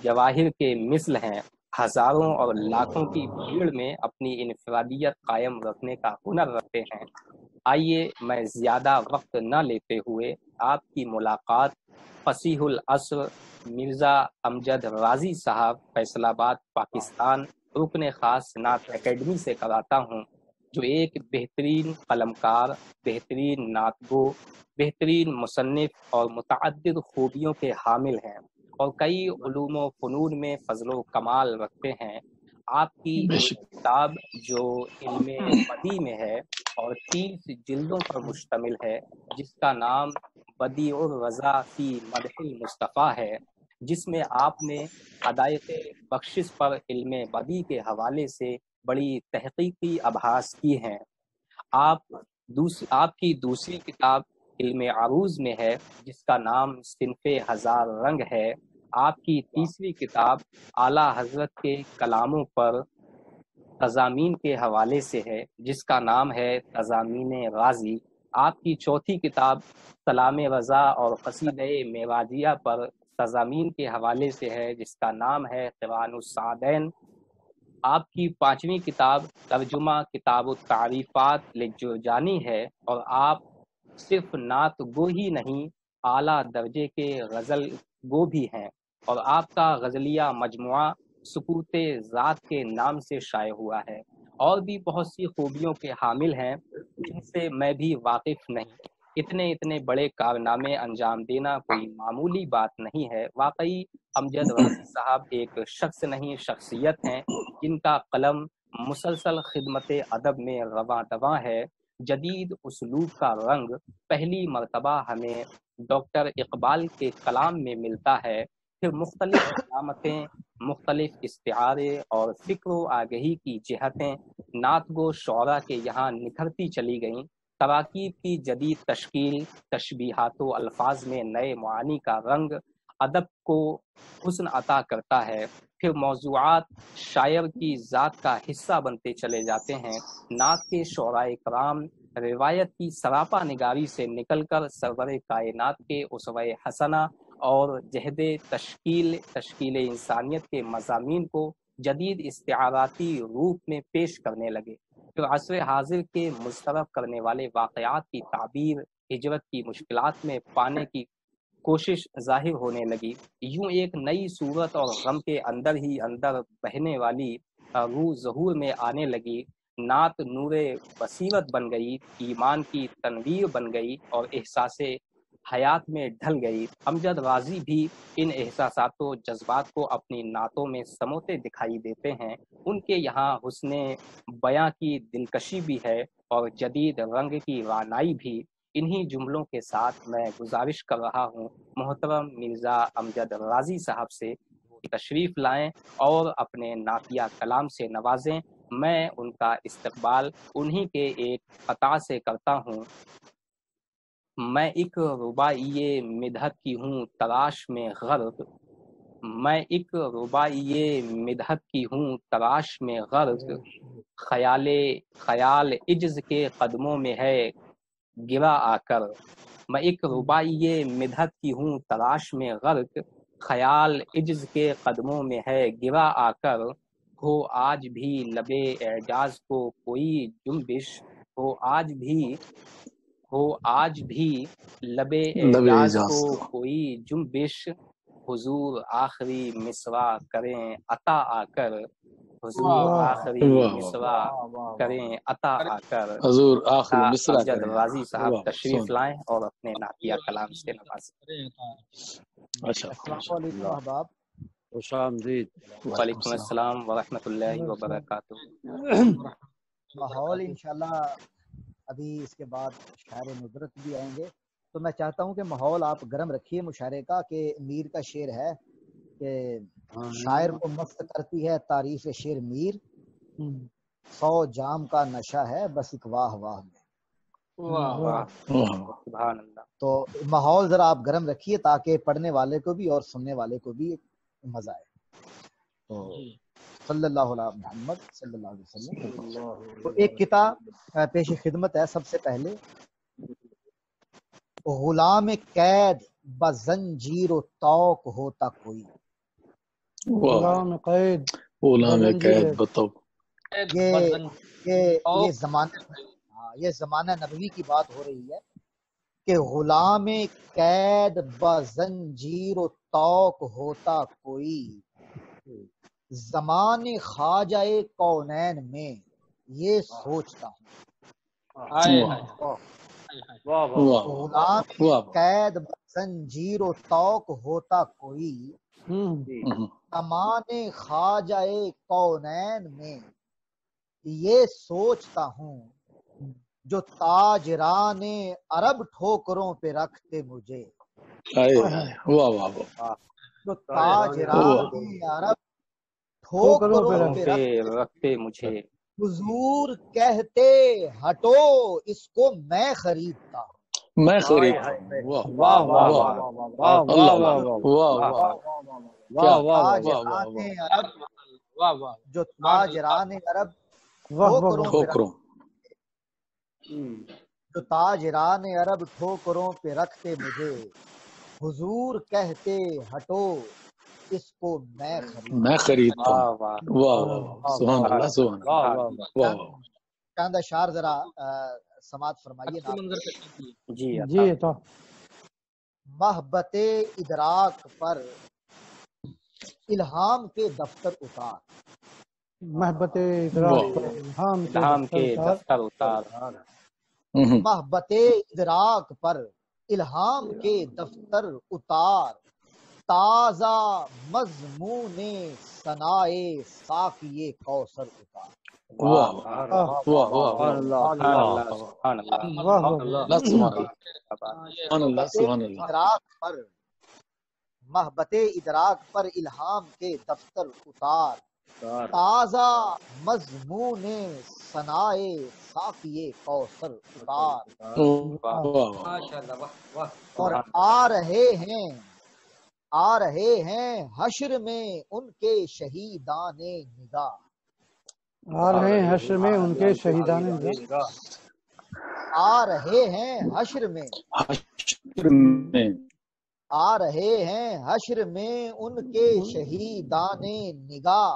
جواہر کے مثل ہیں ہزاروں اور لاکھوں کی بھیڑ میں اپنی انفرادیت قائم رکھنے کا ہنر رکھتے ہیں آئیے میں زیادہ وقت نہ لیتے ہوئے آپ کی ملاقات فصیح العصر مرزا امجد رازی صاحب فیصل آباد پاکستان رکن خاص نعت اکیڈمی سے کراتا ہوں جو ایک بہترین قلمکار بہترین نعت گو بہترین مصنف اور متعدد خوبیوں کے حامل ہیں اور کئی علوم و فنون میں فضل و کمال رکھتے ہیں آپ کی کتاب جو علم بدیع میں ہے اور 30 جلدوں پر مشتمل ہے جس کا نام بدیع الرضا فی مدح المصطفیٰ ہے جس میں آپ نے حدائق بخشش پر علم بدیع کے حوالے سے بڑی تحقیقی ابحاث کی ہیں آپ کی دوسری کتاب علم عروض میں ہے جس کا نام صنف ہزار رنگ ہے آپ کی تیسری کتاب اعلیٰ حضرت کے کلاموں پر تضامین کے حوالے سے ہے جس کا نام ہے تضامین غازی آپ کی چوتھی کتاب سلام رضا اور قصیدہ معراجیہ پر تضامین کے حوالے سے ہے جس کا نام ہے قرآن السعدین آپ کی پانچویں کتاب ترجمہ کتاب التعریفات للجرجانی ہے اور آپ صرف نعت گو ہی نہیں اعلیٰ درجے کے غزل گو بھی ہیں اور آپ کا غزلیہ مجموعہ سکوت ذات کے نام سے شائع ہوا ہے اور بھی بہت سی خوبیوں کے حامل ہیں جن سے میں بھی واقف نہیں اتنے بڑے کارنامے انجام دینا کوئی معمولی بات نہیں ہے واقعی امجد رازی صاحب ایک شخص نہیں شخصیت ہیں جن کا قلم مسلسل خدمت ادب میں رواں دواں ہے جدید اسلوب کا رنگ پہلی مرتبہ ہمیں ڈاکٹر اقبال کے کلام میں ملتا ہے پھر مختلف علامتیں مختلف استعارے اور فکر و آگہی کی جہتیں نعت گو شعراء کے یہاں نکھرتی چلی گئیں تراکیب کی جدید تشکیل تشبیہات و الفاظ میں نئے معانی کا رنگ ادب کو حسن عطا کرتا ہے پھر موضوعات شاعر کی ذات کا حصہ بنتے چلے جاتے ہیں نعت کے شعراء کرام روایت کی سراپا نگاری سے نکل کر سرور کائنات کے اسوہ حسنہ اور جہد تشکیل انسانیت کے مضامین کو جدید استعاراتی روپ میں پیش کرنے لگے پھر عصر حاضر کے مسترب کرنے والے واقعات کی تعبیر ہجرت کی مشکلات میں پانے کی کوشش ظاہر ہونے لگی۔ یوں ایک نئی صورت اور غم کے اندر ہی اندر بہنے والی روح ظہور میں آنے لگی۔ نعت نور بصیرت بن گئی، ایمان کی تنویر بن گئی اور احساس حیات میں ڈھل گئی۔ امجد راضی بھی ان احساسات و جذبات کو اپنی نعتوں میں سموتے دکھائی دیتے ہیں۔ ان کے یہاں حسن بیاں کی دلکشی بھی ہے اور جدید رنگ کی رعنائی بھی۔ انہی جملوں کے ساتھ میں گزارش کر رہا ہوں محترم مرزا امجد راضی صاحب سے تشریف لائیں اور اپنے نعتیہ کلام سے نوازیں۔ میں ان کا استقبال انہی کے ایک قطع سے کرتا ہوں۔ میں ایک رباعیے مدحت کی ہوں تلاش میں غرق، میں ایک رباعیے مدحت کی ہوں تلاش میں غرق، خیال عجز کے قدموں میں ہے گرا آ کر۔ میں ایک رباعیے مدحت کی ہوں تلاش میں غرق، خیال عجز کے قدموں میں ہے گرا آ کر۔ ہو آج بھی لبے اعجاز کو کوئی جنبش، ہو آج بھی لبے اعجاز کو کوئی جنبش، حضور آخری مصرع کریں عطا آ کر، حضور آخری مصرع کریں عطا آ کر۔ حضور آخری مصرع امجد راضی صاحب تشریف لائیں اور اپنے نعتیہ کلام سے نوازیں۔ السلام علیکم احباب، خوش آمدید۔ وعلیکم السلام ورحمۃ اللہ وبرکاتہ۔ ماحول انشاءاللہ ابھی اس کے بعد شاعر نظرت بھی آئیں گے، تو میں چاہتا ہوں کہ ماحول آپ گرم رکھیے مشاعرے کا، کہ میر کا شعر ہے کہ شاعر کو مست کرتی ہے تعریف شعر میر، 100 جام کا نشہ ہے بس ایک واہ واہ میں۔ سبحان اللہ۔ تو ماحول ذرا آپ گرم رکھیے تاکہ پڑھنے والے کو بھی اور سننے والے کو بھی مزہ آئے۔ تو صلی اللہ علیہ محمد صلی اللہ علیہ وسلم۔ تو ایک کتاب پیش خدمت ہے سب سے پہلے، غلام قید بزنجیر و طوق ہوتا کوئی۔ غلام قید بتاؤ۔ یہ زمانہ نبوی کی بات ہو رہی ہے کہ غلام قید بزنجیر و طوق ہوتا کوئی، زمان خواجہ کونین میں یہ سوچتا ہوں۔ غلام قید بزنجیر و طوق ہوتا کوئی، زمان خواجہ کونین میں یہ سوچتا ہوں، جو تاجران عرب ٹھوکروں پہ رکھتے مجھے، جو تاجران عرب ٹھوکروں پہ رکھتے مجھے، حضور کہتے ہٹو اس کو میں خریدتا ہوں، میں خریدتا ہوں۔ واہ واہ واہ واہ، جو تاجران عرب جو تاجران عرب ٹھوکروں پہ رکھتے مجھے، حضور کہتے ہٹو اس کو میں خریدتا ہوں۔ واہ واہ، سبحان اللہ سبحان اللہ۔ چاند اشعار ذرا سماعت فرمائیے۔ جی تو محبت ادراک پر الہام کے دفتر اتار، محبت ادراک پر الہام کے دفتر اتار، محبت ادراک پر الہام کے دفتر اتار، تازہ مضمون ثنائے ساقی کوثر اتار۔ واہ واہ واہ، محبت ادراک پر الہام کے دفتر اتار، تازہ مضمون ثنائے ساقی کوثر اتار، اور آ رہے ہیں حشر میں ان کے شہیدان نگاہ، آ رہے ہیں حشر میں ان کے شہیدان نگاہ، آ رہے ہیں حشر میں آ رہے ہیں حشر میں ان کے شہیدان نگاہ،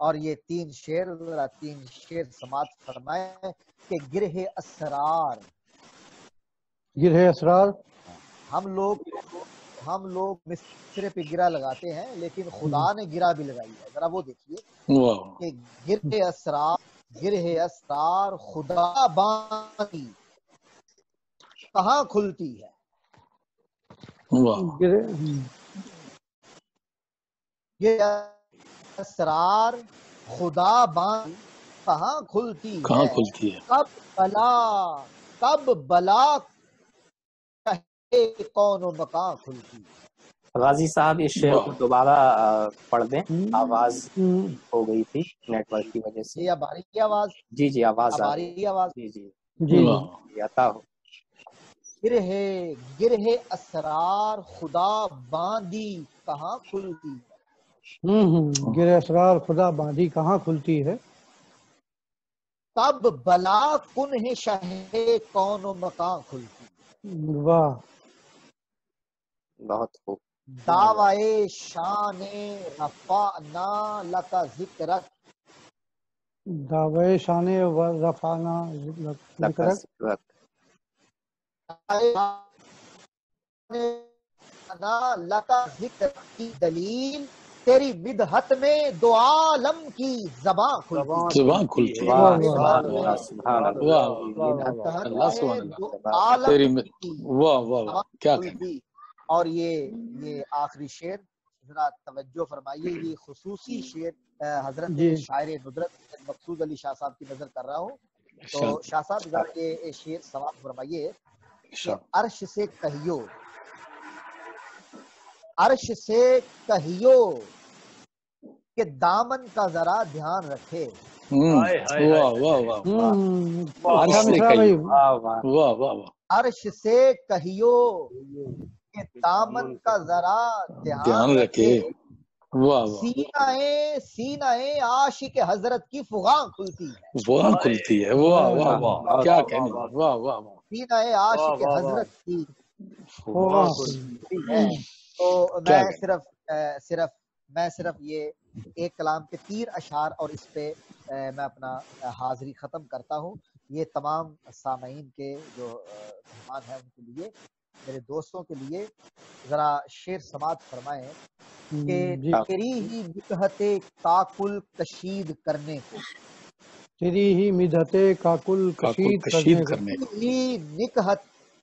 اور یہ 3 شعر ذرا 3 شعر سماعت فرمائیں کہ گرہ اسرار، گرہ اسرار، ہم لوگ مصرے پہ گرہ لگاتے ہیں لیکن خدا نے گرہ بھی لگائی ہے، ذرا وہ دیکھیے کہ گرہ اسرار خدا باندھی کہاں کھلتی ہے، گرہ اسرار خدا باندھی کہاں کھلتی ہے، کب بلا کہے کون و مکان کھلتی ہے۔ غازی صاحب اس شعر کو دوبارہ پڑھ دیں، آواز ہو گئی تھی نیٹ ورک کی وجہ سے۔ یہ اب آ رہی آواز؟ جی آواز آ رہی آواز؟ جی عطا ہو۔ گرہ اسرار خدا باندھی کہاں کھلتی ہے، گرہ اسرار خدا باندھی کہاں کھلتی ہے، کب بلا کنہ شہ کون و مکان کھلتی ہے۔ واہ، بہت خوب۔ دعوائے شان رفعنا لک ذکرک، دعوے شان رفعنا ذکرک، لک ذکر کی دلیل تیری مدحت میں دو عالم کی زباں کھلتی ہے۔ اور یہ آخری شعر ذرا توجہ فرمائیے، یہ خصوصی شعر حضرت شاعر ندرت مقصود علی شاہ صاحب کی نظر کر رہا ہوں، تو شاہ صاحب ذرا یہ شعر سماعت فرمائیے کہ عرش سے کہیو، عرش سے کہیو کہ دامن کا ذرا دھیان رکھے، عرش سے کہیو کہ دامن کا ذرا دھیان رکھے، سینہ عاشق حضرت کی فغاں کھلتی ہے، کیا کہنے، سینہ عاشق حضرت کی فغاں کھلتی ہے۔ تو میں صرف یہ ایک کلام کے 3 اشعار اور اس پہ میں اپنا حاضری ختم کرتا ہوں۔ یہ تمام سامعین کے جو مہمان ہیں ان کے لیے، میرے دوستوں کے لیے ذرا شعر سماعت فرمائیں کہ تیری ہی نکہت کاکل کشید کرنے کو، تیری ہی مدحت کاکل کشید کرنے کو،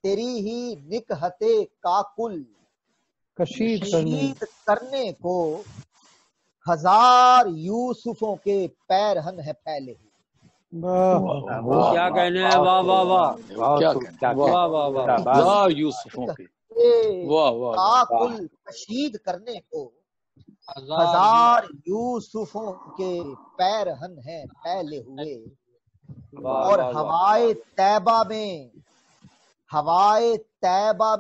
تیری ہی نکہت کاکل کشید کرنے کو، ہزار یوسفوں کے پیرہن ہے پھیلے ہوئے۔ کیا کہنے ہیں، واہ واہ واہ، واہ واہ واہ، ہزار یوسفوں کے کاکل کشید کرنے کو، ہزار یوسفوں کے پیرہن ہیں پھیلے ہوئے، اور ہوائے طیبہ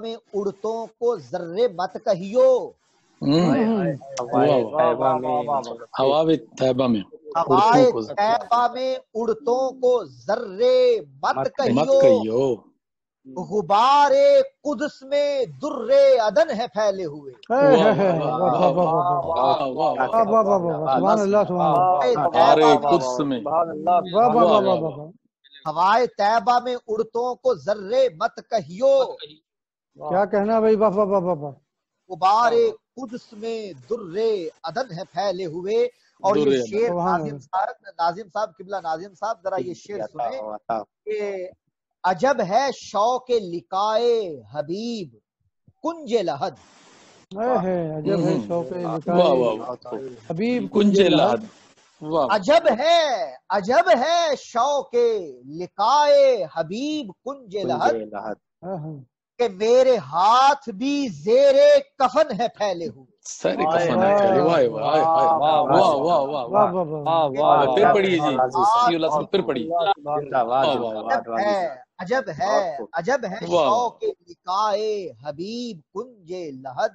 میں اڑتوں کو ذرے مت کہیو، ہوائے طیبہ میں اڑتوں کو ذرے مت کہیو، غبار قدس میں در عدن ہے پھیلے ہوئے۔ ہوائے طیبہ میں اڑتوں کو ذرے مت کہیو، کیا کہنا بھائی، واہ واہ واہ واہ، غبار قدس میں در عدن ہے پھیلے ہوئے۔ اور یہ شعر ناظم صاحب قبلہ ناظم صاحب ذرا یہ شعر سنیں کہ عجب ہے شوق لقائے حبیب کنج لحد، عجب ہے شوق لقائے حبیب کنج لحد، عجب ہے شوق لقائے حبیب کنج لحد، کہ میرے ہاتھ بھی زیر کفن ہے پھیلے ہوئے۔ عجب ہے شوق لقائے حبیب کنج لحد،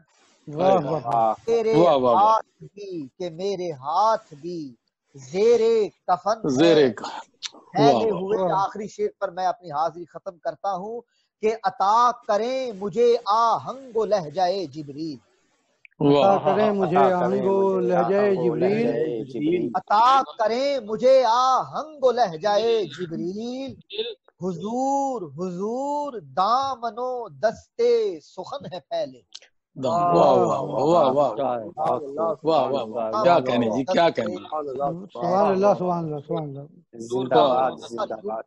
میرے ہاتھ بھی زیر کفن پھیلے ہوئے۔ آخری شعر پر میں اپنی حاضری ختم کرتا ہوں کہ عطا کریں مجھے آہنگ و لہجہ جبریل، عطا کریں مجھے آہنگ و لہجہ جبریل، عطا کریں مجھے آہنگ و لہجہ جبریل، حضور حضور دامنو دستے سخن ہے پہلے. واہ واہ واہ واہ واہ واہ واہ، کیا کہنے جی، کیا کہنے. سبحان اللہ سبحان اللہ سبحان اللہ. زندہ باد زندہ باد.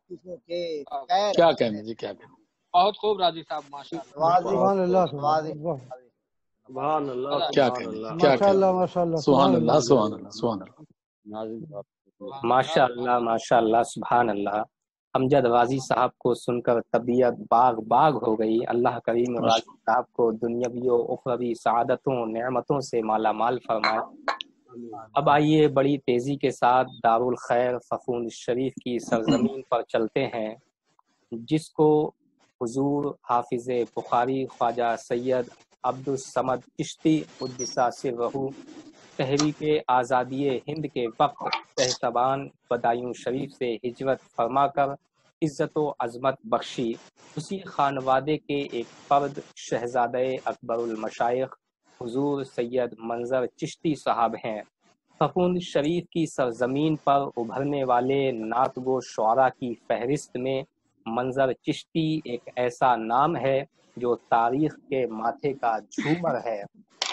کیا کہنے جی، کیا کہنے. بہت خوب راضی صاحب، ماشاءاللہ. سبحان اللہ سبحان اللہ سبحان اللہ، کیا کہنے، کیا ماشاء اللہ کہنے. ماشاء اللہ سبحان اللہ سبحان اللہ سبحان اللہ. ماشاء اللہ ماشاء اللہ سبحان اللہ. امجد غازی صاحب کو سن کر طبیعت باغ باغ ہو گئی. اللہ کریم غازی صاحب کو دنیاوی و اخروی سعادتوں نعمتوں سے مالا مال فرمائے. اب آئیے بڑی تیزی کے ساتھ دارالخیر فخون شریف کی سرزمین پر چلتے ہیں، جس کو حضور حافظ بخاری خواجہ سید عبدالصمد چشتی قدس سرہ تحریک آزادی ہند کے وقت تہتبان بدایوں شریف سے ہجرت فرما کر عزت و عظمت بخشی. اسی خانوادے کے ایک فرد شہزادہ اکبر المشائخ حضور سید منظر چشتی صاحب ہیں. فخون شریف کی سرزمین پر ابھرنے والے نعت گو شعراء کی فہرست میں منظر چشتی ایک ایسا نام ہے جو تاریخ کے ماتھے کا جھومر ہے.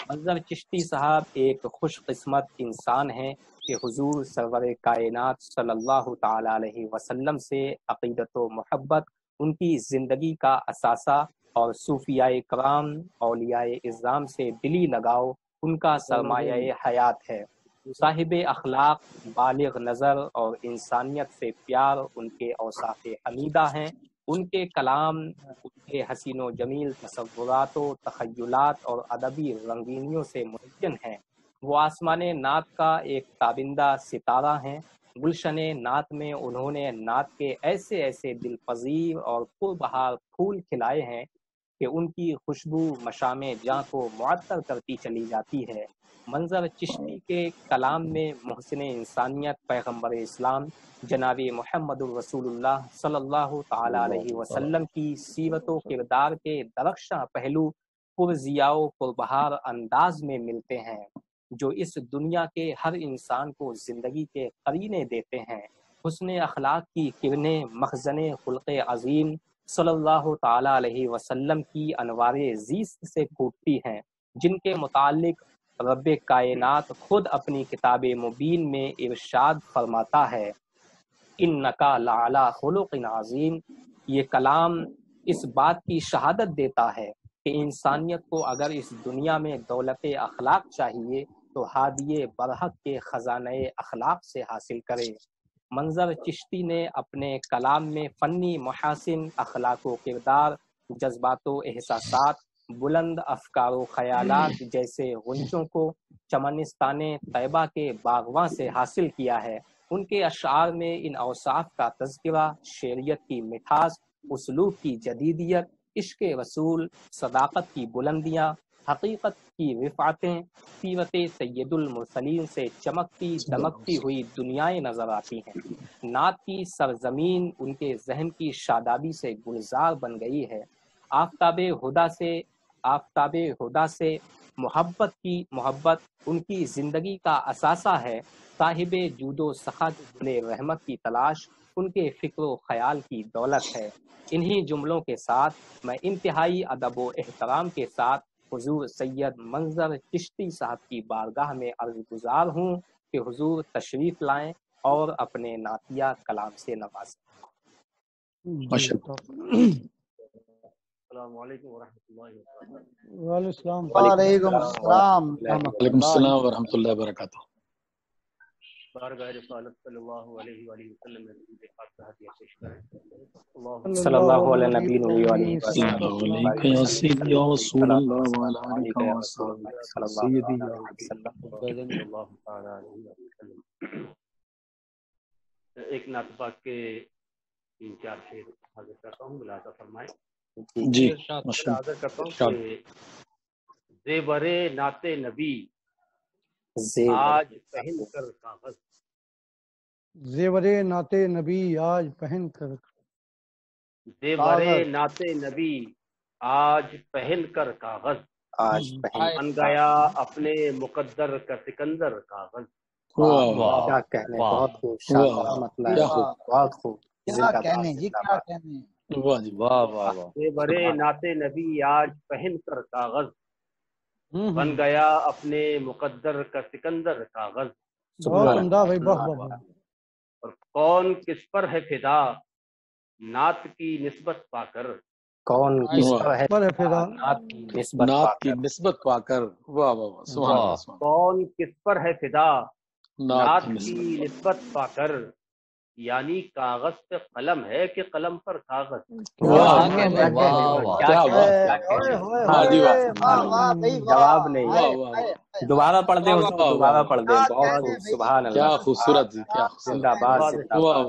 منظر چشتی صاحب ایک خوش قسمت انسان ہیں کہ حضور سرور کائنات صلی اللہ تعالی علیہ وسلم سے عقیدت و محبت ان کی زندگی کا اثاثہ، اور صوفیاء کرام اولیاء اعظام سے دلی لگاؤ ان کا سرمایہ حیات ہے. صاحب اخلاق، بالغ نظر اور انسانیت سے پیار ان کے اوصاف حمیدہ ہیں. ان کے کلام ان کے حسین و جمیل تصورات و تخیلات اور ادبی رنگینیوں سے مزین ہیں. وہ آسمان نعت کا ایک تابندہ ستارہ ہیں. گلشن نعت میں انہوں نے نعت کے ایسے ایسے دل پذیر اور پربہار پھول کھلائے ہیں کہ ان کی خوشبو مشام جاں کو معطر کرتی چلی جاتی ہے. منظر چشتی کے کلام میں محسن انسانیت پیغمبر اسلام جناب محمد الرسول اللہ صلی اللہ تعالی علیہ وسلم کی سیرت و کردار کے درخشاں پہلو پرضیاء و پربہار انداز میں ملتے ہیں، جو اس دنیا کے ہر انسان کو زندگی کے قرینے دیتے ہیں. حسن اخلاق کی کرنیں مخزن خلق عظیم صلی اللہ تعالی علیہ وسلم کی انوار زیست سے پھوٹتی ہیں، جن کے متعلق رب کائنات خود اپنی کتاب مبین میں ارشاد فرماتا ہے، انکا لعلی خلق عظیم. یہ کلام اس بات کی شہادت دیتا ہے کہ انسانیت کو اگر اس دنیا میں دولت اخلاق چاہیے تو ہادی برحق کے خزانہ اخلاق سے حاصل کرے. منظر چشتی نے اپنے کلام میں فنی محاسن، اخلاق و کردار، جذبات و احساسات، بلند افکار و خیالات جیسے غنچوں کو چمنستان طیبہ کے باغواں سے حاصل کیا ہے. ان کے اشعار میں ان اوصاف کا تذکرہ، شعریت کی مٹھاس، اسلوب کی جدیدیت، عشق رسول، صداقت کی بلندیاں، حقیقت کی رفعتیں، سیرت سید المرسلین سے چمکتی دمکتی ہوئی دنیائیں نظر آتی ہیں. نعت کی سرزمین ان کے ذہن کی شادابی سے گلزار بن گئی ہے. آفتاب ہدا سے محبت ان کی زندگی کا اثاثہ ہے. صاحب جود و سخا کے رحمت کی تلاش ان کے فکر و خیال کی دولت ہے. انہی جملوں کے ساتھ میں انتہائی ادب و احترام کے ساتھ حضور سید منظر چشتی صاحب کی بارگاہ میں عرض گزار ہوں کہ حضور تشریف لائیں اور اپنے نعتیہ کلام سے نوازیں. السلام علیکم ورحمۃ اللہ وبرکاتہ. وعلیکم السلام وعلیکم السلام ورحمۃ اللہ وبرکاتہ. بارگاہ رسالت صلی اللہ علیہ وآلہ وسلم میں درود خاتمہ ہدیہ پیش کریں. صلی اللہ علیہ نبی علیہ یا سیدی یا رسول اللہ وعلی آلہ و صحبہ سیدی یا صلی اللہ تعالی علیہ وسلم. ایک نعت پاک کے 3-4 شعر حاضر کرتا ہوں، ملاحظہ فرمائیں. جی حاضر کرتا ہوں کہ زیور نعت نبی آج پہن کر کاغذ، زیور نعت نبی آج پہن کر، زیور نعت نبی آج پہن کر کاغذ، آج پہن بن گیا اپنے مقدر کا سکندر کاغذ. کیا کہنے، بہت خوب، شاندار مطلب ہے، بہت خوب. کیا کہنے جی، کیا کہنے. واہ واہ واہ. بے برے نعت نبی آج پہن کر کاغذ. بن گیا اپنے مقدر کا سکندر کاغذ. بہت عمدہ بھائی، بہت بہت. اور کون کس پر ہے فدا نعت کی نسبت پا کر. کون کس پر ہے فدا نعت کی نسبت پا کر. واہ واہ واہ، سبحان اللہ. کون کس پر ہے فدا نعت کی نسبت پا کر. یعنی کاغذ پہ قلم ہے کہ قلم پر کاغذ. جواب نہیں، دوبارہ پڑھ دیں اس کو، دوبارہ پڑھ دیں. بہت خوب، سبحان اللہ، کیا خوبصورت جی، کیا زندہ باد، زندہ باد.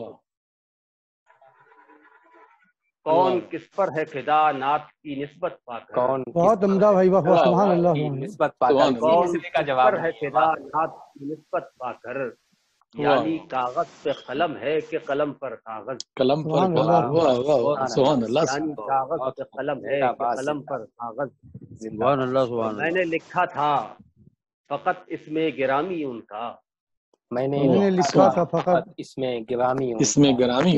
کون کس پر ہے فدا نعت کی نسبت پا کر. کون بہت عمدہ بھائی، بہت سبحان اللہ. نسبت پا کر، کون کسی کا جواب پر ہے فدا نعت کی نسبت پا کر. یعنی کاغذ پہ قلم ہے کہ قلم پر کاغذ. قلم پر سبحان اللہ. یعنی کاغذ پہ قلم ہے کہ قلم پر کاغذ. سبحان اللہ سبحان اللہ. میں نے لکھا تھا فقط اس میں گرامی ان کا. میں نے لکھا تھا فقط اس میں گرامی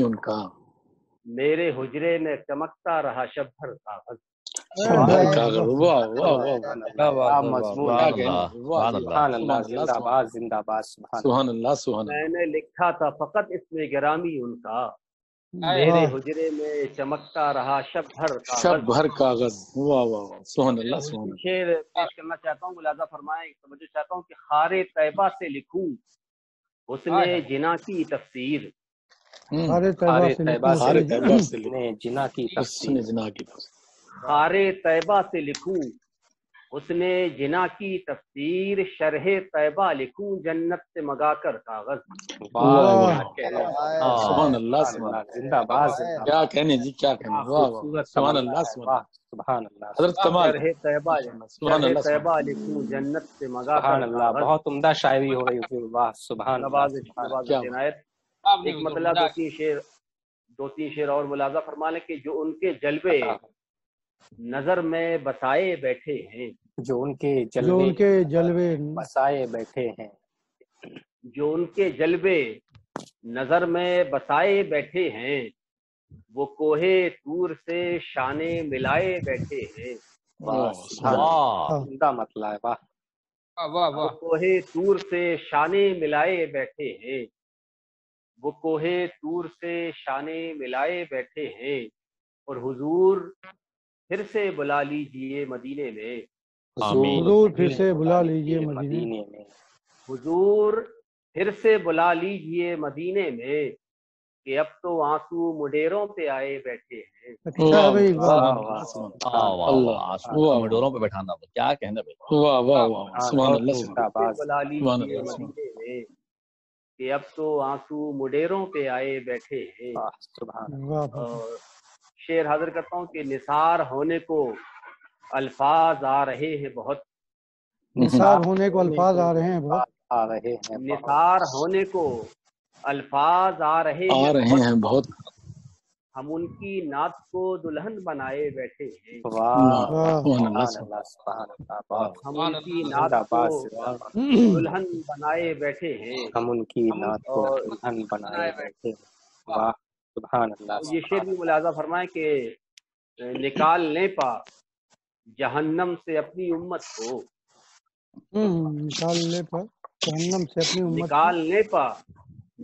ان کا. میرے حجرے میں چمکتا رہا شب بھر کاغذ. میں نے لکھا تھا فقط اس میں گرامی ان کا. میرے حجرے میں چمکتا رہا شب بھر کاغذ. واہ واہ، سبحان اللہ. شعر پیش کرنا چاہتا ہوں، ملاحظہ فرمائیں، توجہ چاہتا ہوں کہ خار طیبہ سے لکھوں حسن جنا کی تفسیر. خار طیبہ سے لکھوں حسن جنا کی تفسیر. شرح طیبہ لکھوں جنت سے منگا کر کاغذ. سبحان اللہ زندہ باد. کیا کہنے جی، کیا کہنے. سبحان اللہ سبحان اللہ. حضرت کمال. شرح طیبہ لکھوں جنت سے منگا کر اللہ. بہت عمدہ شاعری ہو رہی. واہ، سبحان اللہ. ایک مطلب دو تین شعر اور ملاحظہ فرما لیں کہ جو ان کے جلوے نظر میں بسائے بیٹھے ہیں. جو ان کے جلوے بسائے بیٹھے ہیں. جو ان کے جلوے نظر میں بسائے بیٹھے ہیں. وہ کوہ طور سے شانے ملائے بیٹھے ہیں. واہ، مطلب ہے. واہ. کوہ طور سے شانے ملائے بیٹھے ہیں. وہ کوہ طور سے شانے ملائے بیٹھے ہیں. اور حضور پھر سے بلا لیجئے مدینے میں. حضور پھر سے بلا لیجئے مدینے میں. حضور پھر سے بلا لیجئے مدینے میں کہ اب تو آنسو مڈیروں پہ آئے بیٹھے ہیں. مڈیروں پہ بیٹھانا کیا کہنا بھائی. بلا لیجئے مدینے میں کہ اب تو آنسو مڈیروں پہ آئے بیٹھے ہیں. شعر حاضر کرتا ہوں کہ نثار ہونے کو الفاظ آ رہے ہیں بہت. نثار ہونے کو الفاظ آ رہے ہیں بہت. نثار ہونے کو الفاظ آ رہے ہیں بہت. ہم ان کی نعت کو دلہن بنائے بیٹھے ہیں. ہم ان کی نعت کو دلہن بنائے بیٹھے ہیں. ہم ان کی نعت کو دلہن بنائے بیٹھے ہیں. سبحان اللہ. یہ شعر بھی ملاحظہ فرمائیں کہ نکال لیں پا جہنم سے اپنی امت کو. نکال لے پا جہنم سے اپنی امت. نکال لے پا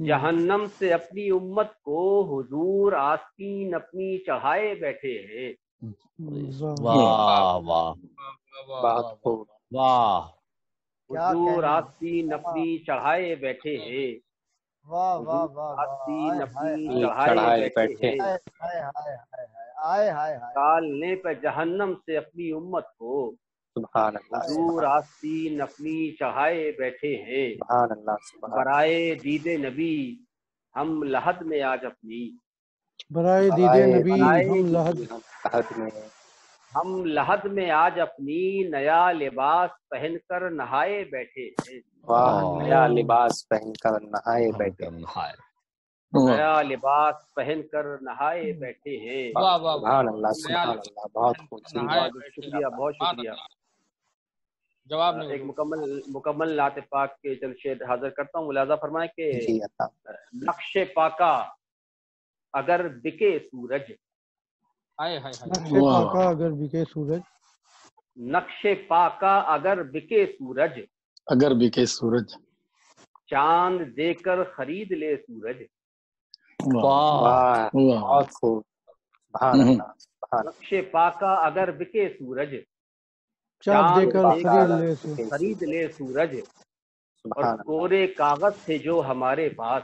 جہنم سے اپنی امت کو. حضور آستین اپنی چڑھائے بیٹھے ہیں. واہ واہ بہت خوب. واہ. حضور آستین اپنی چڑھائے بیٹھے ہیں. واہ واہ واہ. آستین اپنی چڑھائے بیٹھے ہیں. نکالنے پہ جہنم سے اپنی امت کو. سبحان اللہ. حضور آستین اپنی چڑھائے بیٹھے ہیں. سبحان اللہ. برائے دید نبی ہم لحد میں آج اپنی. برائے دید نبی ہم لحد میں آج اپنی نیا لباس پہن کر نہائے بیٹھے ہیں. نیا لباس پہن کر نہائے بیٹھے. نیا لباس پہن کر نہائے بیٹھے ہیں. سبحان اللہ. سبحان اللہ. بہت خوب. شکریہ، بہت شکریہ. جواب نہیں ایک مکمل نعت پاک کے چند شعر حاضر کرتا ہوں. ملاحظہ فرمائیں کہ نقش پاکا اگر بکے سورج، نقش پاکا اگر بکے سورج، نقش پاکا اگر بکے سورج، اگر بکے سورج، چاند دے کر خرید لے سورج. بہت خوب، سبحان اللہ. نقش پاکا اگر بکے سورج، چاند دے کر خرید لے سورج. اور کورے کاغذ تھے جو ہمارے پاس،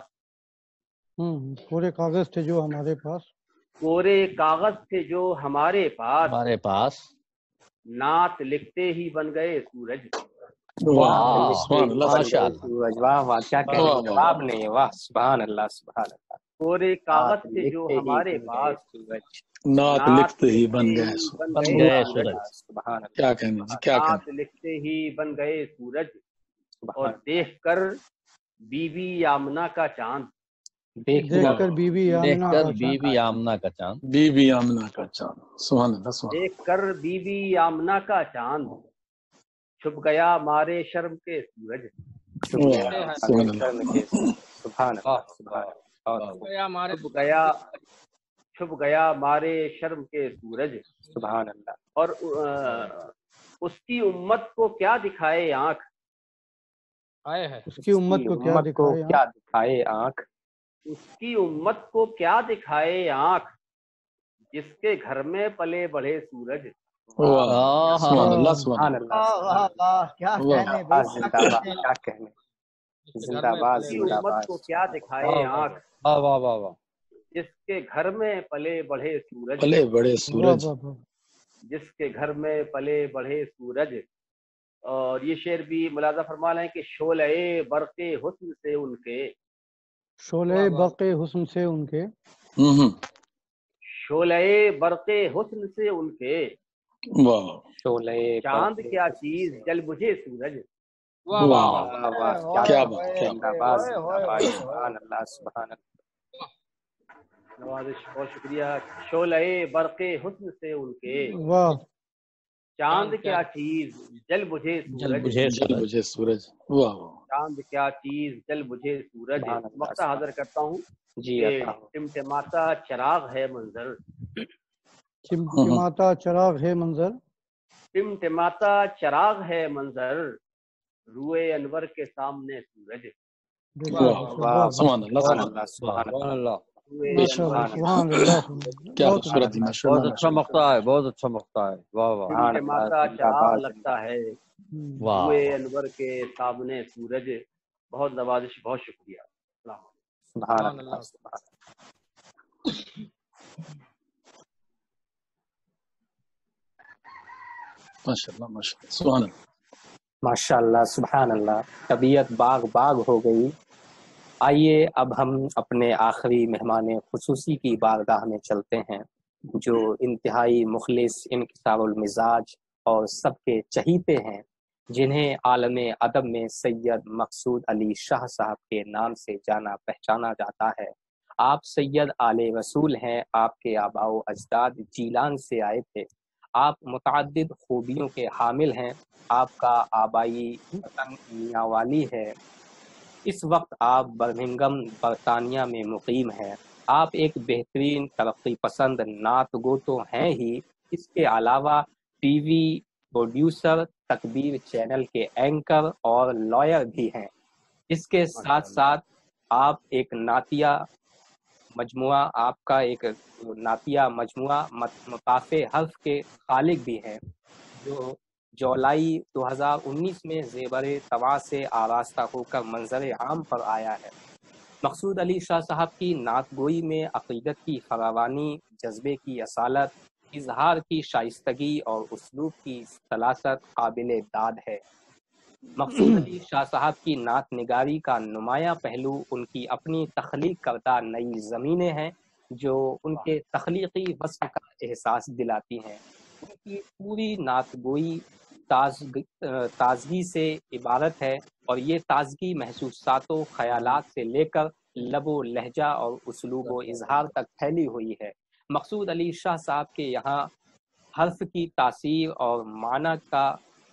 کورے کاغذ تھے جو ہمارے پاس، کورے کاغذ تھے جو ہمارے پاس، نعت لکھتے ہی بن گئے سورج. ماشاء اللہ، واہ واہ، کیا کہنے، جواب نہیں. واہ، سبحان اللہ، سبحان اللہ. کورے کاغذ تھے جو ہمارے پاس، نعت لکھتے ہی بن گئے سورج. کیا کہنے جی، کیا نعت کہنے. لکھتے ہی بن گئے سورج. اور دیکھ کر بی بی آمنہ کا چاند، دیکھ کر بی بی آمنہ کا چاند، بی بی آمنہ کا چاند. سبحان اللہ، سبحان اللہ. دیکھ کر بی بی آمنہ کا چاند، چھپ گیا مارے شرم کے سورج. سبحان اللہ، سبحان اللہ. چھپ گیا مارے شرم کے سورج. سبحان اللہ. اور اس کی امت کو کیا دکھائے آنکھ، اس کی امت کو کیا دکھائے آنکھ، اس کی امت کو کیا دکھائے آنکھ، جس کے گھر میں پلے بڑھے سورج. سبحان اللہ، سبحان اللہ. کیا کہنے، زندہ باد، زندہ باد. امت کو کیا دکھائے آنکھ، جس کے گھر میں پلے بڑھے سورج، پلے بڑے سورج، جس کے گھر میں پلے بڑھے سورج. اور یہ شعر بھی ملاحظہ فرما لیں کہ شعلہ برق حسن سے ان کے، شعلہ برق حسن سے ان کے، شعلہ برق حسن سے ان کے، چاند کیا چیز جل بجھے سورج. کیا بات، سبحان اللہ، سبحان اللہ. نوازش، بہت شکریہ. شعلہ برق حسن سے ان کے، چاند کیا چیز جل بجھے سورج. چاند کیا چیز جل بجھے سورج. مقطع حاضر کرتا ہوں. ٹمٹماتا چراغ ہے منظر، ٹمٹماتا چراغ ہے منظر، ٹمٹماتا چراغ ہے منظر، روئے انور کے سامنے سورج. سبحان اللہ، سبحان اللہ. کیا خوبصورت، بہت اچھا مقطع ہے، بہت اچھا مقطع ہے. واہ واہ. ٹمٹماتا چراغ لگتا ہے، روئے انور کے سامنے سورج. بہت نوازش، بہت شکریہ. سبحان اللہ. ماشاء اللہ، سبحان اللہ. طبیعت باغ باغ ہو گئی. آئیے اب ہم اپنے آخری مہمان خصوصی کی بارگاہ میں چلتے ہیں، جو انتہائی مخلص، انکسار المزاج اور سب کے چہیتے ہیں، جنہیں عالم ادب میں سید مقصود علی شاہ صاحب کے نام سے جانا پہچانا جاتا ہے. آپ سید آل رسول ہیں. آپ کے آباء و اجداد جیلان سے آئے تھے. آپ متعدد خوبیوں کے حامل ہیں. آپ کا آبائی وطن میاں ہے. اس وقت آپ برمنگم برطانیہ میں مقیم ہیں. آپ ایک بہترین ترقی پسند نعت گو تو ہیں ہی، اس کے علاوہ ٹی وی پروڈیوسر، تکبیر چینل کے اینکر اور لائر بھی ہیں. اس کے ساتھ ساتھ آپ ایک نعتیہ مجموعہ، آپ کا ایک نعتیہ مجموعہ مطافع حرف کے خالق بھی ہیں، جو جولائی 2019 میں زیور طبع سے آراستہ ہو کر منظر عام پر آیا ہے. مقصود علی شاہ صاحب کی نعت گوئی میں عقیدت کی فراوانی، جذبے کی اصالت، اظہار کی شائستگی اور اسلوب کی سلاست قابل داد ہے. مقصود علی شاہ صاحب کی نعت نگاری کا نمایاں پہلو ان کی اپنی تخلیق کردہ نئی زمینیں ہیں، جو ان کے تخلیقی وصف کا احساس دلاتی ہیں. ان کی پوری نعت گوئی تازگی سے عبارت ہے، اور یہ تازگی محسوسات و خیالات سے لے کر لب و لہجہ اور اسلوب و اظہار تک پھیلی ہوئی ہے. مقصود علی شاہ صاحب کے یہاں حرف کی تاثیر اور معنی کا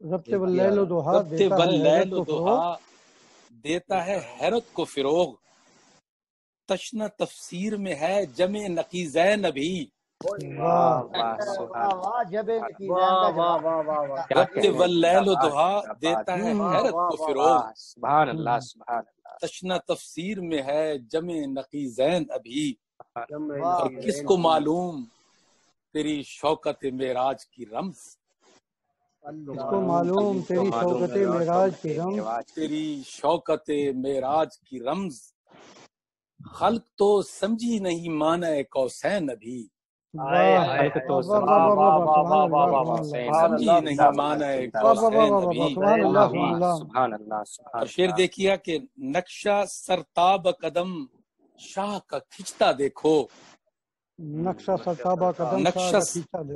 ربط واللیل و ضحیٰ دیتا ہے حیرت کو فروغ، تشنہ تفسیر میں ہے جمع نقیزین ابھی، ربط واللیل و ضحیٰ دیتا ہے حیرت کو فروغ، سبحان اللہ سبحان اللہ، تشنہ تفسیر میں ہے جمع نقیزین ابھی، اور کس کو معلوم تیری شوکت معراج کی رمز، اس کو معلوم تیری شوکت معراج کی رمز، تیری شوکت معراج کی رمز، خلق تو سمجھی نہیں معنی قوسین ابھی، سمجھی نہیں معنی قوسین ابھی۔ سبحان اللہ اور شعر دیکھیا کہ نقشہ سرتاب قدم شاہ کا کھچتا دیکھو، نقشہ سرتاب قدم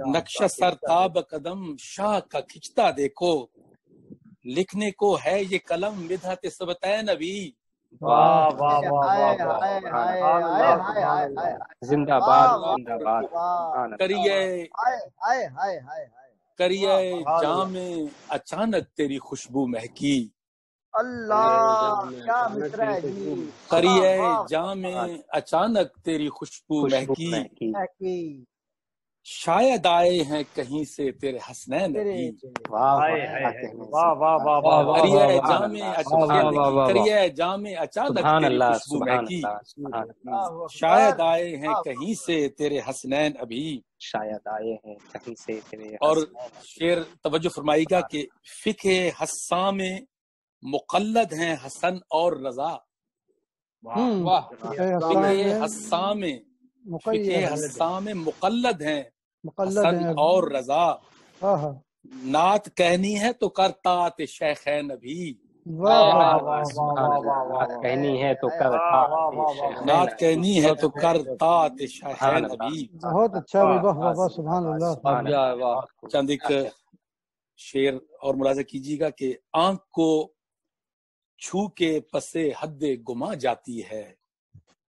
نقشہ سرتاب قدم شاہ کا کھچتا دیکھو، لکھنے کو ہے یہ قلم مدحت سبتین ابھی، زندہ باد زندہ باد، کریے جام اچانک تیری خوشبو مہکی، اللہ کیا مصرع ہے جی، کریے جام اچانک تیری خوشبو مہکی، شاید آئے ہیں کہیں سے تیرے حسنین ابھی، کریے جام اچانک تیری خوشبو مہکی، شاید آئے ہیں کہیں سے تیرے حسنین ابھی، شاید آئے ہیں کہیں سے تیرے، اور شعر توجہ فرمائی گا کہ فقہ حسام میں مقلد ہیں حسن اور رضا، فقہ حسام میں مقلد ہیں حسن اور رضا، نعت کہنی ہے تو کرتا شیخین ابھی، کہنی ہے تو نعت کہنی ہے تو کرتا شیخین ابھی۔ بہت اچھا، سبحان اللہ۔ چند ایک شعر اور ملاحظہ کیجیے گا کہ آنکھ کو چھو کے پسے حد گما جاتی ہے،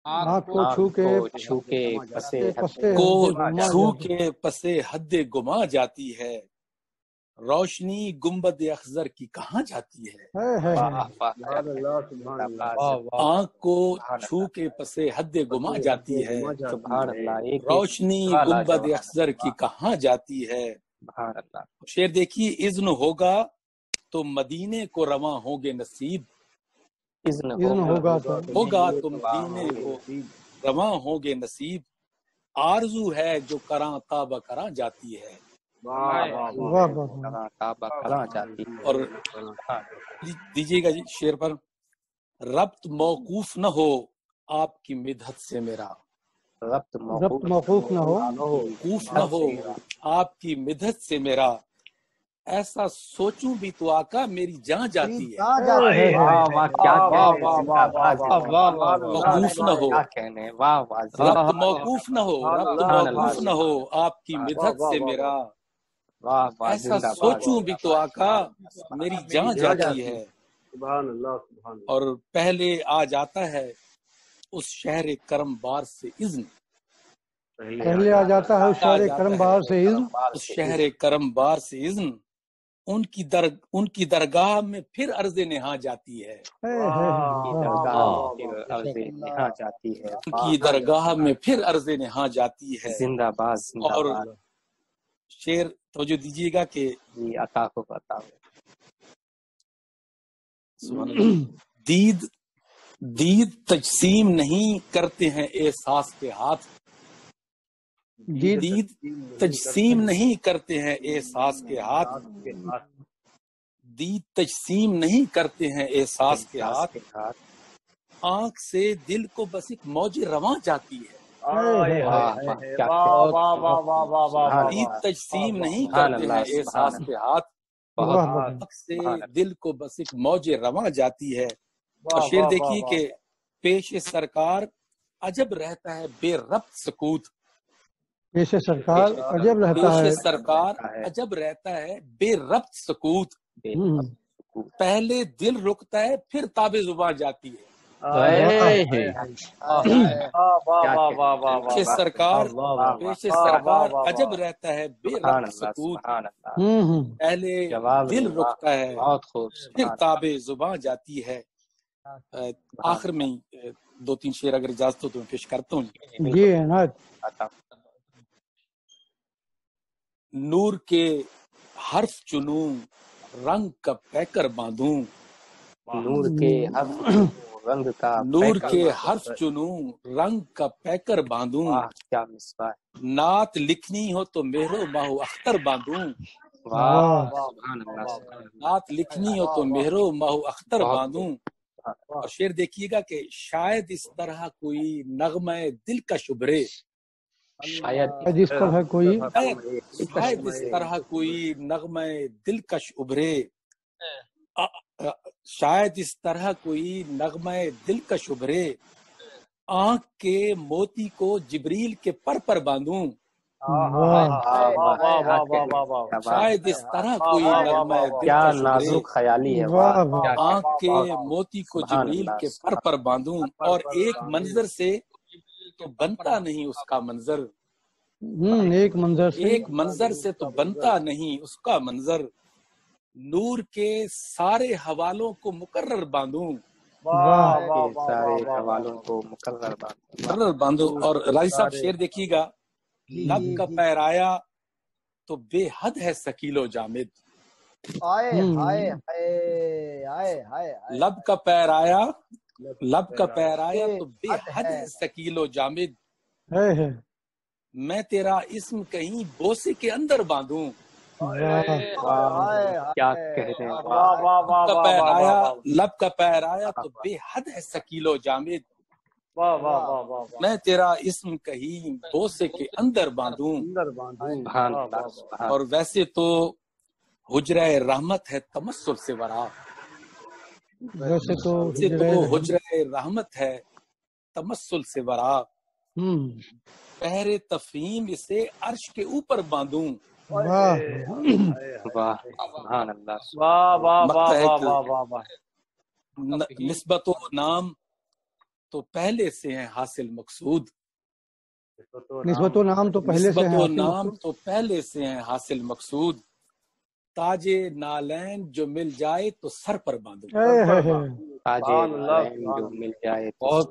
کو چھو کے پسے حد گما جاتی ہے، روشنی گنبد اخضر کی کہاں جاتی ہے، آنکھ کو چھو کے پسے حد گما جاتی ہے، روشنی گنبد اخضر کی کہاں جاتی ہے۔ شعر دیکھیے، اذن ہوگا تو مدینے کو رواں ہوں گے نصیب، اذن ہوگا تو مدینے کو رواں ہوں گے نصیب، آرزو ہے جو کراں تابہ کراں جاتی ہے، اور دیجیے گا جی شعر پر، ربط موقوف نہ ہو آپ کی مدحت سے میرا، ربط موقوف نہ ہو آپ کی مدحت سے میرا، ایسا سوچوں بھی تو آقا میری جان جاتی ہے، موقوف نہ ہو آپ کی مدحت سے میرا، ایسا سوچوں بھی تو آقا میری جان جاتی ہے۔ اور پہلے آ جاتا ہے اس شہر کرم بار سے اذن، پہلے آ جاتا ہے اس شہر کرم بار سے اذن، اس شہر کرم بار سے اذن، ان کی درگاہ میں پھر عرض نہاں جاتی ہے، ان کی درگاہ میں پھر عرض نہاں جاتی ہے۔ زندہ باد اور شعر توجہ دیجیے گا کہ عطا کو پتا دید تجسیم نہیں کرتے ہیں احساس کے ہاتھ، دید تجسیم نہیں کرتے ہیں احساس کے ہاتھ، دید تجسیم نہیں کرتے ہیں احساس کے ہاتھ، آنکھ سے دل کو بس ایک موج رواں جاتی ہے، دید تجسیم نہیں کرتے ہیں احساس کے ہاتھ، آنکھ سے دل کو بس ایک موج رواں جاتی ہے۔ اور شعر دیکھیے کہ پیش سرکار عجب رہتا ہے بے ربط سکوت، پیش سرکار عجب رہتا ہے بے ربط سکوت، پہلے دل رکتا ہے پھر تاب زباں جاتی ہے، سرکار عجب رہتا ہے بے ربط سکوت، پہلے دل رکتا ہے پھر تابع زباں جاتی ہے. آخر میں 2-3 شعر اگر اجازت ہو تو میں پیش کرتا ہوں. جی نور کے حرف چنوں رنگ کا پیکر باندھوں، نور کے حرف چنوں رنگ کا پیکر باندھوں، کیا مصباح، نعت لکھنی ہو تو مہرو ماہو اختر باندھوں، نعت لکھنی ہو تو مہرو ماہو اختر باندھوں. اور شعر دیکھیے گا کہ شاید اس طرح کوئی نغمہ دل کا شبرے، شاید اس طرح کوئی نغمہ دلکش ابھرے، شاید اس طرح کوئی نغمہ دلکش ابھرے، آنکھ کے موتی کو جبریل کے پر باندھوں، شاید اس طرح کوئی نغمہ دلکش ابھرے، خیالی ہے، آنکھ کے موتی کو جبریل کے پر باندھوں. اور ایک منظر سے تو بنتا نہیں اس کا منظر، ایک منظر سے تو بنتا نہیں اس کا منظر، نور کے سارے حوالوں کو مقرر باندھوں، سارے حوالوں کو مقرر باندھوں. اور راضی صاحب شعر دیکھیے گا، لب کا پیرایا تو بے حد ہے ثقیل و جامد، لب کا پیرایا تو بے حد ہے ثقیل و جامد، میں تیرا اسم کہیں بوسے کے اندر باندھوں، کیا کہتے ہیں، لب کا پیرایا تو بے حد ہے ثقیل و جامد، میں تیرا اسم کہیں بوسے کے اندر باندھوں. اور ویسے تو حجرہ رحمت ہے تمسل سے ورا، حجرہ رحمت ہے تمسل سے ورا، پہر تفہیم اسے عرش کے اوپر باندھوں. نسبت و نام تو پہلے سے ہیں حاصل مقصود، نسبت و نام تو پہلے سے ہیں حاصل مقصود، تاج نالین جو مل جائے تو سر پر باندھوں. جو مل جائے، بہت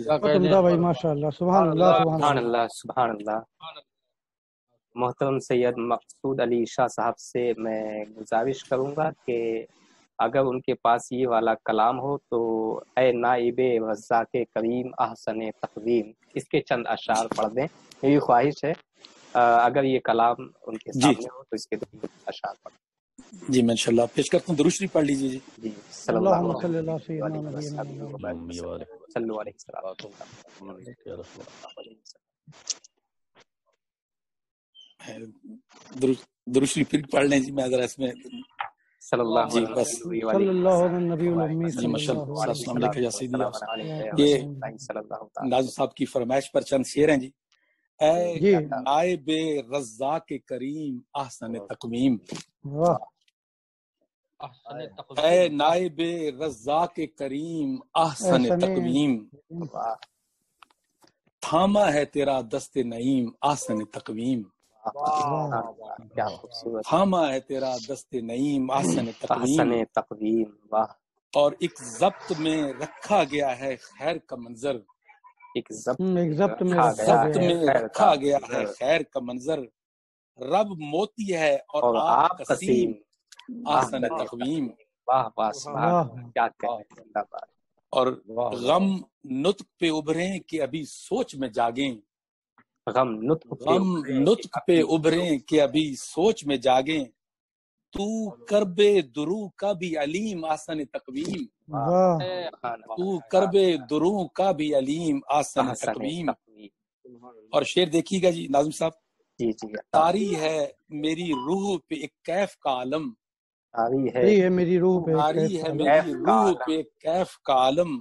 شکریہ بھائی، ماشاء اللہ، سبحان اللہ، سبحان اللہ. محترم سید مقصود علی شاہ صاحب سے میں گزارش کروں گا کہ اگر ان کے پاس یہ والا کلام ہو تو اے نائب رزاق کریم احسن تقویم، اس کے چند اشعار پڑھ دیں. میری خواہش ہے اگر یہ کلام ان کے سامنے ہو تو اس کے اشعار پڑھ دیں. جی میں انشاءاللہ پیش کرتا ہوں، درود شریف پڑھ لیجیے. جی صلی اللہ علیہ وسلم. درود شریف پھر پڑھ لیں جی، میں ذرا اس میں صلی اللہ علیہ السلام علیکم یا سیدی. یہ ناظم صاحب کی فرمائش پر چند شعر ہیں جی. اے نائب رزاق کریم احسن تقویم، اے نائب رزاق کریم احسن تقویم، تھاما ہے تیرا دست نعیم احسن تقویم، تھاما ہے تیرا دست نعیم احسن تقویم. اور ایک ضبط میں رکھا گیا ہے خیر کا منظر، ایک ضبط میں رکھا گیا ہے خیر کا منظر، رب موتی ہے اور آپ قسیم احسن تقویم. اور غم نطق پہ ابھریں کہ ابھی سوچ میں جاگیں، غم نطق پہ ابھریں کہ ابھی سوچ میں جاگیں، تو کرب درو کا بھی علیم احسن تقویم، تو کرب درو کا بھی علیم احسن تقویم. اور شعر دیکھیے گا جی ناظم صاحب. طاری ہے میری روح پہ ایک کیف کا عالم، طاری ہے میری روح پہ ایک کیف کا عالم،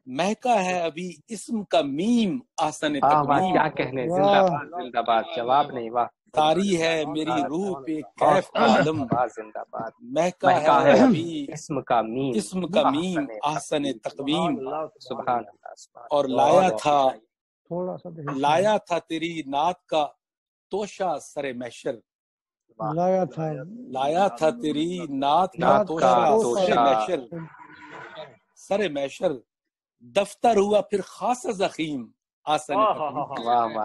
مہکا ہے ابھی اسم کا میم آسن تقویم، کیا کہنے، زندہ باد زندہ باد، جواب نہیں، واہ، طاری ہے میری روح پہ کیف عالم، زندہ باد، مہکا ہے ابھی اسم کا میم آسن تقویم، سبحان اللہ، اور لایا تھا تیری نعت کا توشہ سر محشر، لایا تھا تیری نعت کا توشہ سر محشر، دفتر ہوا پھر خاص زخیم آسن تقویم۔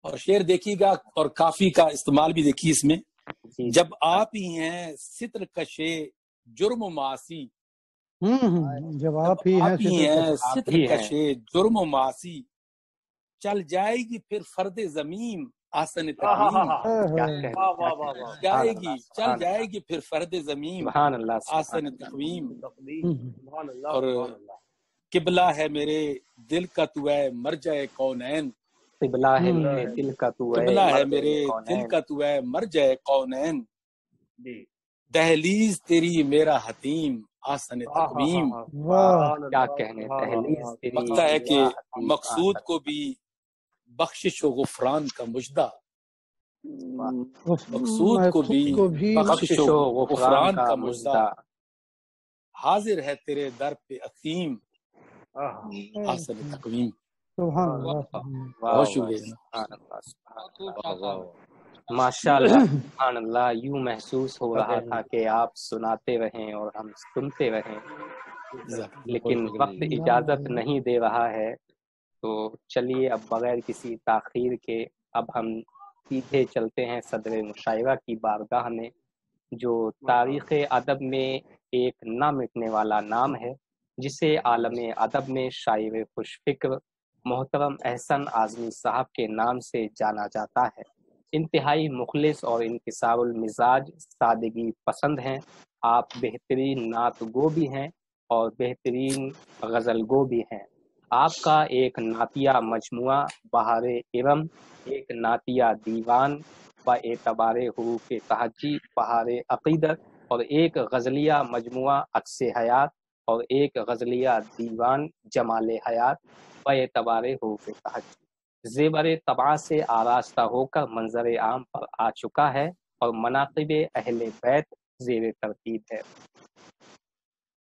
اور شعر دیکھیے گا اور کافی کا استعمال بھی دیکھیے اس میں، جب آپ ہی ہیں ستر کشے جرم و معاصی، جب آپ ہی ہیں ستر کشے جرم و معاصی، چل جائے گی پھر فرد زمین آسن تقویم، چل جائے گی پھر فرد زمین آسن تقویم۔ اور قبلہ ہے میرے دل کا تو ہے مرجع کونین، قبلہ ہے میرے دل کا تو ہے، قبلہ ہے میرے دل کا تو ہے مرجع کونین، دہلیز تیری میرا حتیم آسن تقویم۔ کیا کہنے، دہلیز تیری، لگتا ہے کہ مقصود کو بھی بخشش و غفران کا مجدہ، مقصود کو بھی بخشش و غفران کا مجدہ، حاضر ہے تیرے در پہ عظیم آسن تقویم۔ بہت شکریہ، ماشاء اللہ، سبحان اللہ۔ یوں محسوس ہو رہا تھا کہ آپ سناتے رہیں اور ہم سنتے رہیں، لیکن وقت اجازت نہیں دے رہا ہے، تو چلیے اب بغیر کسی تاخیر کے اب ہم سیدھے چلتے ہیں صدر مشاعرہ کی بارگاہ میں، جو تاریخ ادب میں ایک نہ مٹنے والا نام ہے، جسے عالم ادب میں شاعر خوش فکر محترم احسن اعظمی صاحب کے نام سے جانا جاتا ہے۔ انتہائی مخلص اور انکسار المزاج، سادگی پسند ہیں۔ آپ بہترین نعت گو بھی ہیں اور بہترین غزل گو بھی ہیں۔ آپ کا ایک نعتیہ مجموعہ بہار ارم، ایک نعتیہ دیوان با اعتبار حروف تہجی بہار عقیدت، اور ایک غزلیہ مجموعہ عکس حیات، اور ایک غزلیہ دیوان جمال حیات با اعتبار حروف تہجی، زیور طبع سے آراستہ ہو کر منظر عام پر آ چکا ہے، اور مناقب اہل بیت زیر ترتیب ہے۔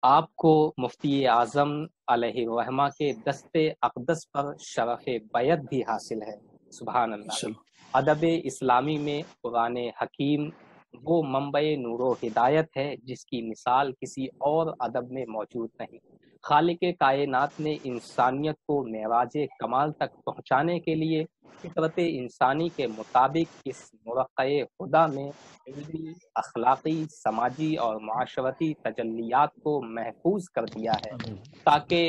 آپ کو مفتی اعظم علیہ الرحمہ کے دست اقدس پر شرف بیعت بھی حاصل ہے، سبحان اللہ۔ ادب اسلامی میں قرآن حکیم وہ منبع نور و ہدایت ہے جس کی مثال کسی اور ادب میں موجود نہیں۔ خالق کائنات نے انسانیت کو معراج کمال تک پہنچانے کے لیے فطرت انسانی کے مطابق اس مرقع خدا میں علمی، اخلاقی، سماجی اور معاشرتی تجلیات کو محفوظ کر دیا ہے تاکہ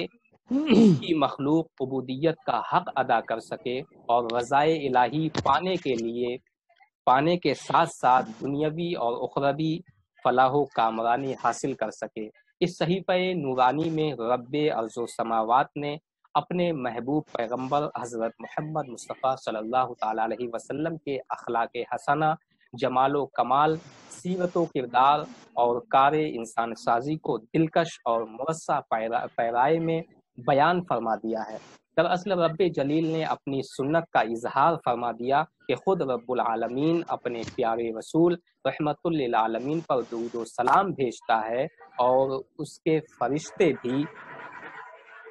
کی مخلوق عبودیت کا حق ادا کر سکے اور رضائے الہی پانے کے ساتھ ساتھ دنیاوی اور اخروی فلاح و کامرانی حاصل کر سکے۔ اس صحیفہ نورانی میں رب ارض و سماوات نے اپنے محبوب پیغمبر حضرت محمد مصطفیٰ صلی اللہ تعالی علیہ وسلم کے اخلاق حسنہ، جمال و کمال، سیرت و کردار اور کار انسان سازی کو دلکش اور موسع پیرائے میں بیان فرما دیا ہے۔ دراصل رب جلیل نے اپنی سنت کا اظہار فرما دیا کہ خود رب العالمین اپنے پیارے رسول رحمت للعالمین پر درود و سلام بھیجتا ہے، اور اس کے فرشتے بھی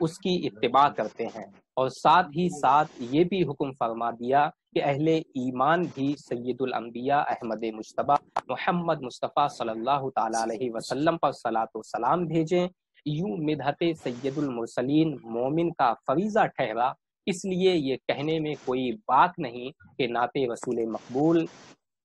اس کی اتباع کرتے ہیں، اور ساتھ ہی ساتھ یہ بھی حکم فرما دیا کہ اہل ایمان بھی سید الانبیاء احمد مجتبی محمد مصطفیٰ صلی اللہ تعالی علیہ وسلم پر صلاۃ و سلام بھیجیں۔ یوں مدحت سید المرسلین مومن کا فریضہ ٹھہرا، اس لیے یہ کہنے میں کوئی باک نہیں کہ نعت رسول مقبول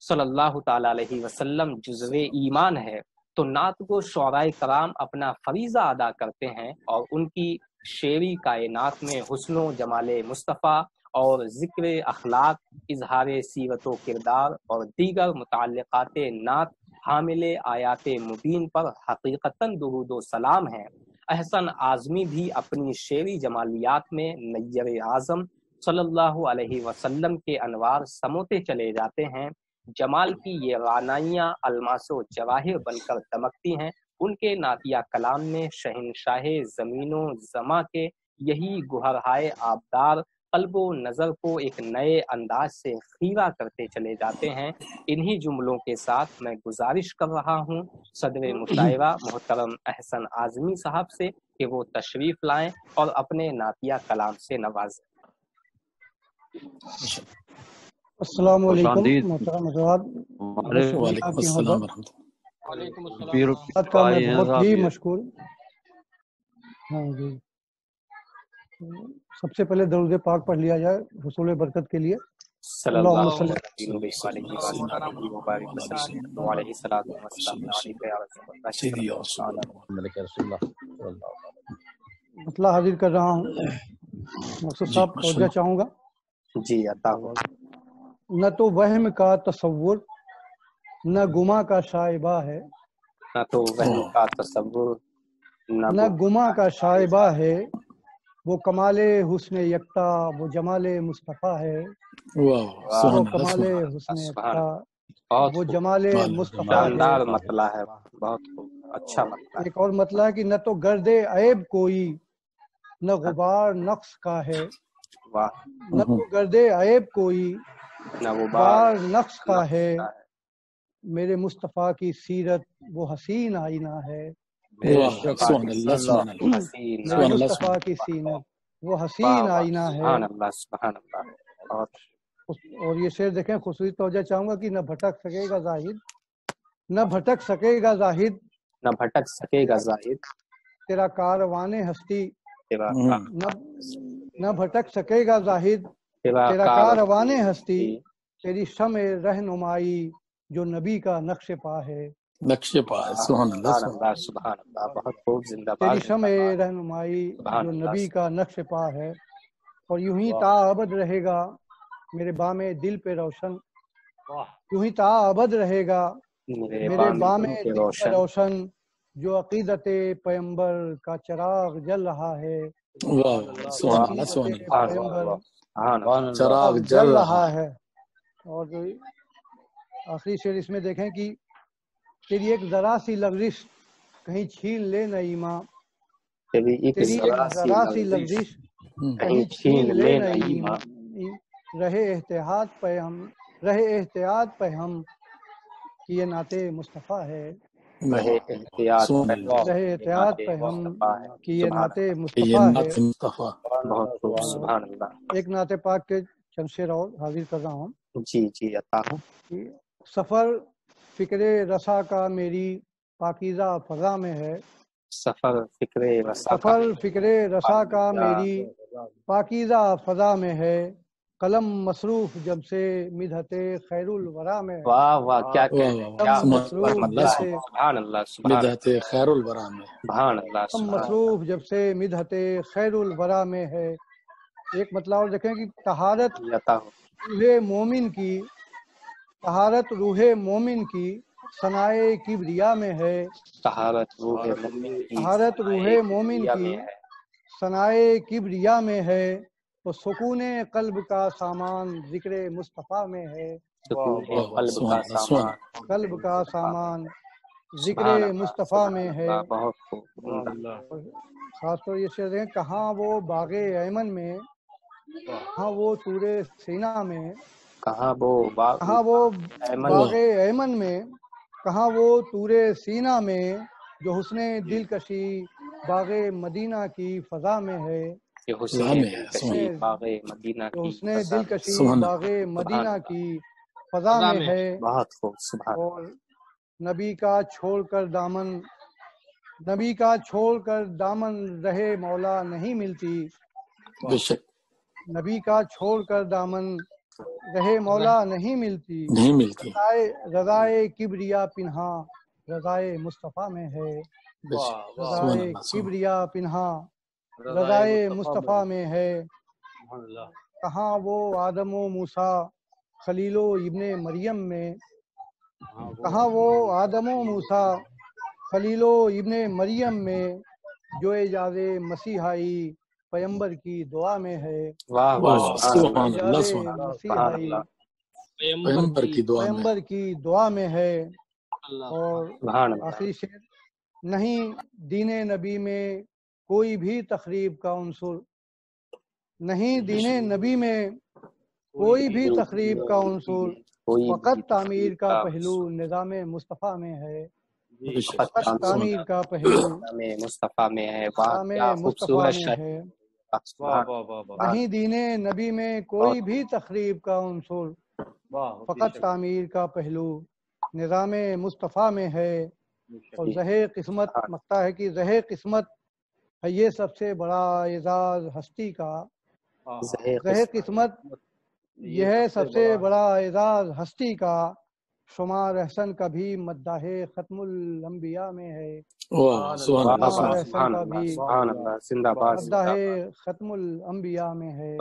صلی اللہ تعالی علیہ وسلم جزو ایمان ہے۔ تو نعت کو شعراء کرام اپنا فریضہ ادا کرتے ہیں، اور ان کی شعری کائنات میں حسن و جمال مصطفیٰ اور ذکر اخلاق، اظہار سیرت و کردار اور دیگر متعلقات نعت حامل آیات مبین پر حقیقتاً درود و سلام ہیں۔ احسن اعظمی بھی اپنی شعری جمالیات میں نیر اعظم صلی اللہ علیہ وسلم کے انوار سموتے چلے جاتے ہیں۔ جمال کی یہ رعنائیاں الماس و جواہر بن کر دمکتی ہیں، ان کے نعتیہ کلام میں شہنشاہ زمین و زماں کے یہی گہرہائے آبدار قلب و نظر کو ایک نئے انداز سے خیرہ کرتے چلے جاتے ہیں۔ انہی جملوں کے ساتھ میں گزارش کر رہا ہوں صدر مشاعرہ محترم احسن اعظمی صاحب سے کہ وہ تشریف لائیں اور اپنے نعتیہ کلام سے نوازیں۔ السلام علیکم محترم حضرات، وعلیکم السلام ورحمۃ وعلیکم السلام۔ کا میں بہت ہی مشکور۔ ہاں جی، سب سے پہلے درود پاک پڑھ لیا جائے حصول برکت کے لیے۔ صلی اللہ علیہ وسلم۔ مسئلہ حاضر کر رہا ہوں، مقصود صاحب توجہ چاہوں گا۔ جی عطا ہو۔ نہ تو وہم کا تصور نہ گما کا شائبہ ہے، نہ تو وہم کا تصور نہ گما کا شائبہ ہے، وہ کمال حسن یکتا وہ جمال مصطفیٰ ہے، وہ کمال حسن یکتا وہ جمال مصطفیٰ شاندار مطلع ہے، بہت اچھا مطلع ہے۔ ایک اور مطلع ہے کہ نہ تو گرد عیب کوئی نہ غبار نقص کا ہے، نہ تو گرد عیب کوئی نہ غبار نقص کا ہے، میرے مصطفیٰ کی سیرت وہ حسین آئینہ ہے، میرے مصطفیٰ کی سیرت وہ حسین آئینہ ہے۔ اور یہ شعر دیکھیں، خصوصی توجہ چاہوں گا کہ نہ بھٹک سکے گا زاہد، نہ بھٹک سکے گا زاہد، نہ بھٹک سکے گا زاہد، تیرا کاروان ہستی، نہ بھٹک سکے گا زاہد، تیرا کاروان ہستی، تیری شمع رہنمائی جو نبی کا نقش پا ہے، نقش پا ہے۔ سبحان اللہ سبحان اللہ، بہت خوب، زندہ باد۔ تیری شمع رہنمائی جو نبی کا نقش پا ہے، اور یوں ہی تا ابد رہے گا میرے بام دل پہ روشن، یوں ہی تا ابد رہے گا میرے بام دل پہ روشن، جو عقیدت پیمبر کا چراغ جل رہا ہے، چراغ جل رہا ہے۔ اور آخری شعر اس میں دیکھیں کہ تیری ایک ذرا سی لغزش کہیں چھین لے نہ ایمان، تیری ایک ذرا سی لغزش کہیں چھین لے نہ ایمان، رہے احتیاط پہ ہم کہ یہ نعت مصطفیٰ ہے، رہے احتیاط پہ ہم کہ یہ نعت مصطفیٰ ہے۔ سبحان اللہ۔ ایک نعت پاک کے چند شعر اور حاضر کر رہا ہوں۔ جی عطا ہو۔ سفر فکر رسا کا میری پاکیزہ فضا میں ہے، سفر فکر رسا کا میری پاکیزہ فضا میں ہے، قلم مصروف جب سے مدحت خیر الورا میں ہے۔ واہ واہ، کیا سبحان اللہ، مدحت خیر الورا میں، سبحان اللہ، قلم مصروف جب سے مدحت خیر الورا میں ہے۔ ایک مطلب اور دیکھیں کہ طہارت روح مومن کی ثنائے کبریا میں ہے، طہارت روح مومن کی ثنائے کبریا میں ہے، تو سکون قلب کا سامان ذکر مصطفیٰ میں ہے، قلب کا سامان ذکر مصطفیٰ میں ہے۔ خاص طور یہ شعر ہیں، کہاں وہ باغ ایمن میں، کہاں وہ طور سینا میں، کہاں وہ باغ ایمن میں، کہاں وہ طور سینا میں، جو حسن دلکشی باغ مدینہ کی فضا میں ہے، حسن دلکشی باغ مدینہ کی فضا میں ہے۔ بہت خوب، سبحان۔ اور نبی کا چھوڑ کر دامن رہے مولا نہیں ملتی، نبی کا چھوڑ کر دامن رہے مولا نہیں ملتی، رضائے کبریا پنہا رضائے مصطفیٰ میں ہے، رضائے کبریا پنہا رضائے مصطفیٰ میں ہے۔ کہاں وہ آدم و موسیٰ خلیل و ابن مریم میں، کہاں وہ آدم و موسیٰ خلیل و ابن مریم میں، جو اعجاز مسیحائی پیمبر کی دعا میں ہے، پیمبر کی دعا میں ہے۔ اور آخری شعر نہیں دین نبی میں کوئی بھی تخریب کا عنصر، نہیں دین نبی میں کوئی بھی تخریب کا عنصر، فقط تعمیر کا پہلو نظام مصطفیٰ میں ہے، فقط تعمیر کا پہلو مصطفیٰ میں ہے، نظام مصطفیٰ میں ہے۔ نہیں دین نبی میں کوئی بھی تخریب کا عنصر، فقط تعمیر کا پہلو نظام مصطفیٰ میں ہے۔ اور زہ قسمت مقطع ہے کہ زہ قسمت ہے یہ سب سے بڑا اعزاز ہستی کا، زہ قسمت یہ ہے سب سے بڑا اعزاز ہستی کا، شمار احسن کا بھی مداح ختم الانبیاء میں ہے، مداح ختم الانبیاء میں ہے،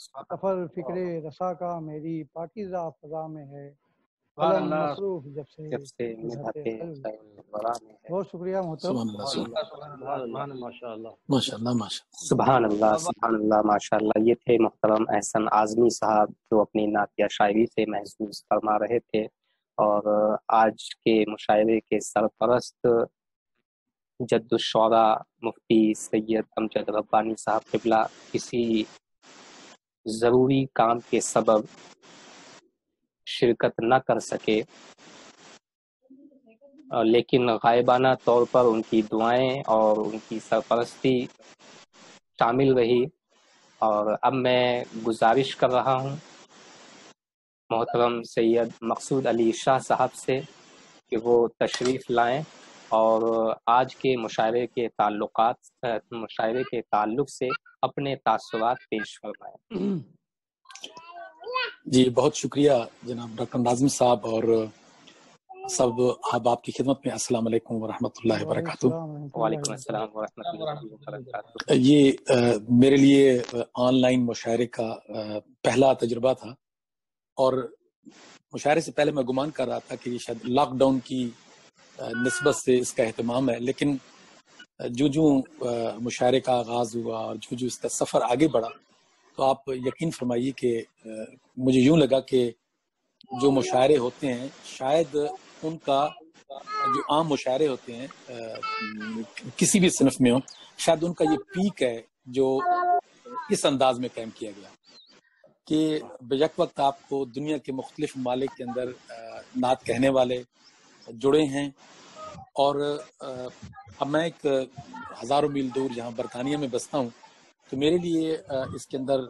سفر فکر رسا کا میری پاکیزہ فضا میں ہے، قلم مصروف جب سے بہت شکریہ محترم۔ سبحان اللہ سبحان اللہ ماشاء اللہ۔ یہ تھے محترم احسن اعظمی صاحب جو اپنی نعتیہ شاعری سے محسوس فرما رہے تھے، اور آج کے مشاعرے کے سرپرست جد الشعراء مفتی سید امجد ربانی صاحب قبلہ کسی ضروری کام کے سبب شرکت نہ کر سکے، لیکن غائبانہ طور پر ان کی دعائیں اور ان کی سرپرستی شامل رہی، اور اب میں گزارش کر رہا ہوں محترم سید مقصود علی شاہ صاحب سے کہ وہ تشریف لائیں اور آج کے مشاعرے کے تعلق سے اپنے تاثرات پیش فرمائیں۔ جی بہت شکریہ جناب ڈاکٹر ناظم صاحب، اور سب احباب کی خدمت میں السلام علیکم ورحمۃ اللہ وبرکاتہ۔ وعلیکم السلام ورحمۃ اللہ وبرکاتہ۔ یہ میرے لیے آن لائن مشاعرے کا پہلا تجربہ تھا، اور مشاعرے سے پہلے میں گمان کر رہا تھا کہ یہ شاید لاک ڈاؤن کی نسبت سے اس کا اہتمام ہے، لیکن جو مشاعرے کا آغاز ہوا اور جو اس کا سفر آگے بڑھا، تو آپ یقین فرمائیے کہ مجھے یوں لگا کہ جو مشاعرے ہوتے ہیں شاید ان کا جو عام مشاعرے ہوتے ہیں کسی بھی صنف میں ہوں، شاید ان کا یہ پیک ہے جو اس انداز میں قائم کیا گیا کہ بیک وقت آپ کو دنیا کے مختلف ممالک کے اندر نعت کہنے والے جڑے ہیں، اور اب میں ایک ہزاروں میل دور جہاں برطانیہ میں بستا ہوں، تو میرے لیے اس کے اندر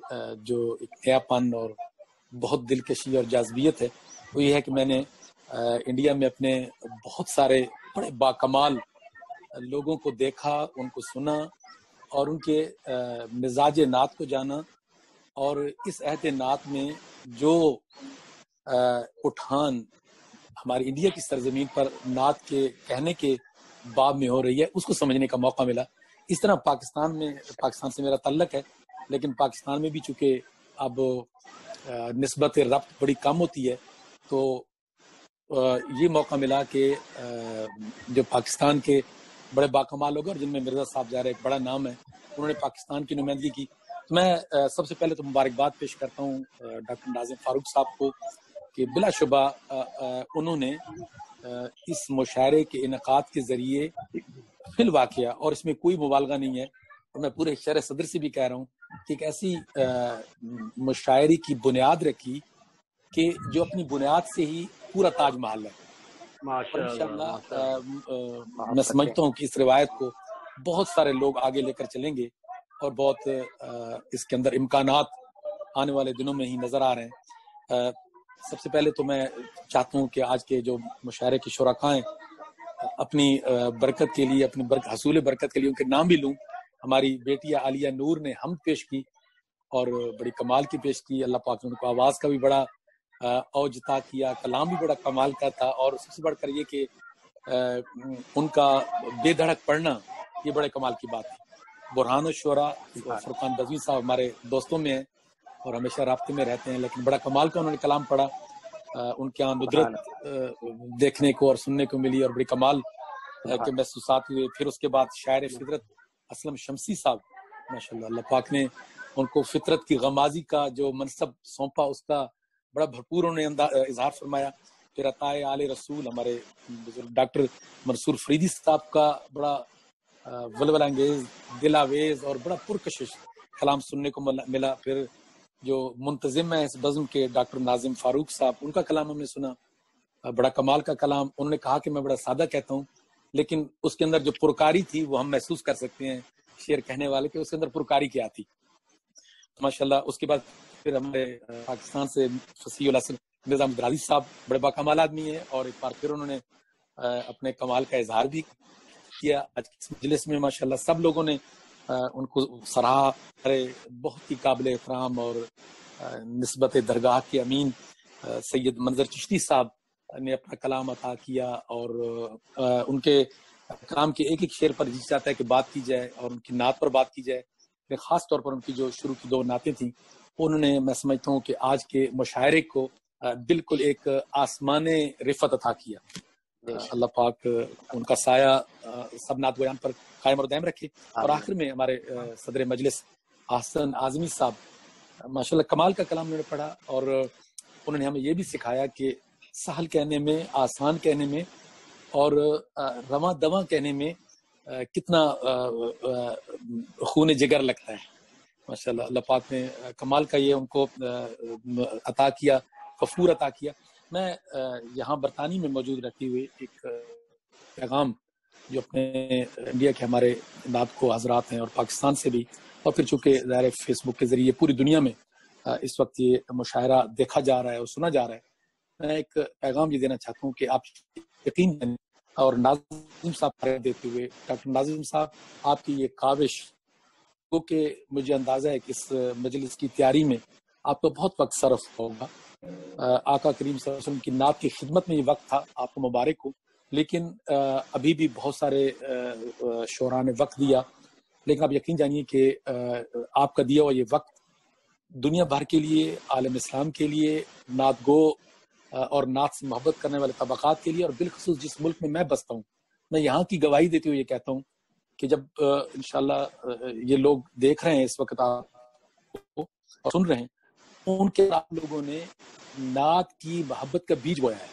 جو ایک نیا پن اور بہت دلکشی اور جاذبیت ہے وہ یہ ہے کہ میں نے انڈیا میں اپنے بہت سارے بڑے باکمال لوگوں کو دیکھا، ان کو سنا، اور ان کے مزاج نعت کو جانا، اور اس عہد نعت میں جو اٹھان ہماری انڈیا کی سرزمین پر نعت کے کہنے کے باب میں ہو رہی ہے اس کو سمجھنے کا موقع ملا۔ اس طرح پاکستان سے میرا تعلق ہے، لیکن پاکستان میں بھی چونکہ اب نسبت ربط بڑی کم ہوتی ہے، تو یہ موقع ملا کہ جو پاکستان کے بڑے باکمال لوگ ہیں، اور جن میں مرزا صاحب ظاہر ایک بڑا نام ہے، انہوں نے پاکستان کی نمائندگی کی۔ تو میں سب سے پہلے تو مبارکباد پیش کرتا ہوں ڈاکٹر ناظم فاروق صاحب کو کہ بلا شبہ انہوں نے اس مشاعرے کے انعقاد کے ذریعے فی الواقعہ، اور اس میں کوئی مبالغہ نہیں ہے، اور میں پورے شرح صدر سے بھی کہہ رہا ہوں کہ ایک ایسی مشاعرے کی بنیاد رکھی کہ جو اپنی بنیاد سے ہی پورا تاج محل ہے۔ اور انشاءاللہ میں سمجھتا ہوں کہ اس روایت کو بہت سارے لوگ آگے لے کر چلیں گے، اور بہت اس کے اندر امکانات آنے والے دنوں میں ہی نظر آ رہے ہیں۔ سب سے پہلے تو میں چاہتا ہوں کہ آج کے جو مشاعرے کے شرکاء ہیں اپنی برکت کے لیے، اپنی حصول برکت کے لیے ان کے نام بھی لوں۔ ہماری بیٹی عالیہ نور نے حمد پیش کی اور بڑی کمال کی پیش کی، اللہ پاک نے ان کو آواز کا بھی بڑا اوجتا کیا، کلام بھی بڑا کمال کا تھا، اور سب سے بڑھ کر یہ کہ ان کا بے دھڑک پڑھنا یہ بڑے کمال کی بات ہے۔ برہان الشعراء فرقان بزمی صاحب ہمارے دوستوں میں ہیں اور ہمیشہ رابطے میں رہتے ہیں، لیکن بڑا کمال کا انہوں نے کلام پڑھا، ان کے یہاں ندرت دیکھنے کو اور سننے کو ملی، اور بڑی کمال کے محسوسات ہوئے۔ پھر اس کے بعد شاعر فطرت اسلم شمسی صاحب، ماشاءاللہ اللہ پاک نے ان کو فطرت کی غمازی کا جو منصب سونپا، اس کا بڑا بھرپور انہوں نے اظہار فرمایا۔ پھر عطائے آل رسول ہمارے ڈاکٹر منصور فریدی صاحب کا بڑا ولول انگیز، دل آویز اور بڑا پرکشش کلام سننے کو ملا. پھر جو منتظم ہے اس بزم کے ڈاکٹر ناظم فاروق صاحب، ان کا کلام ہم نے سنا، بڑا کمال کا کلام. انہوں نے کہا کہ میں بڑا سادہ کہتا ہوں لیکن اس کے اندر جو پرکاری تھی وہ ہم محسوس کر سکتے ہیں، شعر کہنے والے کہ اس کے اندر پرکاری کیا تھی. ماشاءاللہ. اس کے بعد پھر ہمارے پاکستان سے فصیح الاصل نظام درازی صاحب بڑے باکمال آدمی ہیں، اور ایک بار پھر انہوں نے اپنے کمال کا اظہار بھی کیا آج کی اس مجلس میں. ماشاءاللہ سب لوگوں نے ان کو سراہا. بہت ہی قابل احترام اور نسبت درگاہ کے امین سید منظر چشتی صاحب نے اپنا کلام عطا کیا، اور ان کے کلام کے ایک ایک شعر پر جی چاہتا ہے کہ بات کی جائے اور ان کی نعت پر بات کی جائے. خاص طور پر ان کی جو شروع کی 2 نعتیں تھیں انہوں نے، میں سمجھتا ہوں کہ آج کے مشاعرے کو بالکل ایک آسمان رفعت عطا کیا. اللہ پاک ان کا سایہ سب نعت گویان پر قائم اور دائم رکھے. اور آخر میں ہمارے صدر مجلس احسن اعظمی صاحب ماشاءاللہ کمال کا کلام انہوں نے پڑھا، اور انہوں نے ہمیں یہ بھی سکھایا کہ سہل کہنے میں، آسان کہنے میں اور رواں دواں کہنے میں کتنا خون جگر لگتا ہے. ماشاءاللہ اللہ پاک نے کمال کا یہ ان کو عطا کیا، غفور عطا کیا. میں یہاں برطانیہ میں موجود رہتے ہوئے ایک پیغام جو اپنے انڈیا کے ہمارے نعت کو حضرات ہیں اور پاکستان سے بھی، اور پھر چونکہ ظاہر فیس بک کے ذریعے پوری دنیا میں اس وقت یہ مشاعرہ دیکھا جا رہا ہے اور سنا جا رہا ہے، میں ایک پیغام یہ دینا چاہتا ہوں کہ آپ یقین کریں. اور ناظم صاحب دیتے ہوئے، ڈاکٹر ناظم صاحب آپ کی یہ کاوش کو کہ مجھے اندازہ ہے کہ اس مجلس کی تیاری میں آپ کو بہت وقت صرف ہوگا. آقا کریم صلی اللہ علیہ وسلم کی نعت کی خدمت میں یہ وقت تھا، آپ کو مبارک ہو. لیکن ابھی بھی بہت سارے شعراء نے وقت دیا، لیکن آپ یقین جانیے کہ آپ کا دیا ہوا یہ وقت دنیا بھر کے لیے، عالم اسلام کے لیے، نعت گو اور نعت سے محبت کرنے والے طبقات کے لیے، اور بالخصوص جس ملک میں میں بستا ہوں، میں یہاں کی گواہی دیتے ہوئے یہ کہتا ہوں کہ جب انشاءاللہ یہ لوگ دیکھ رہے ہیں اس وقت آپ کو اور سن رہے ہیں، ان کے آپ لوگوں نے نعت کی محبت کا بیج بویا ہے.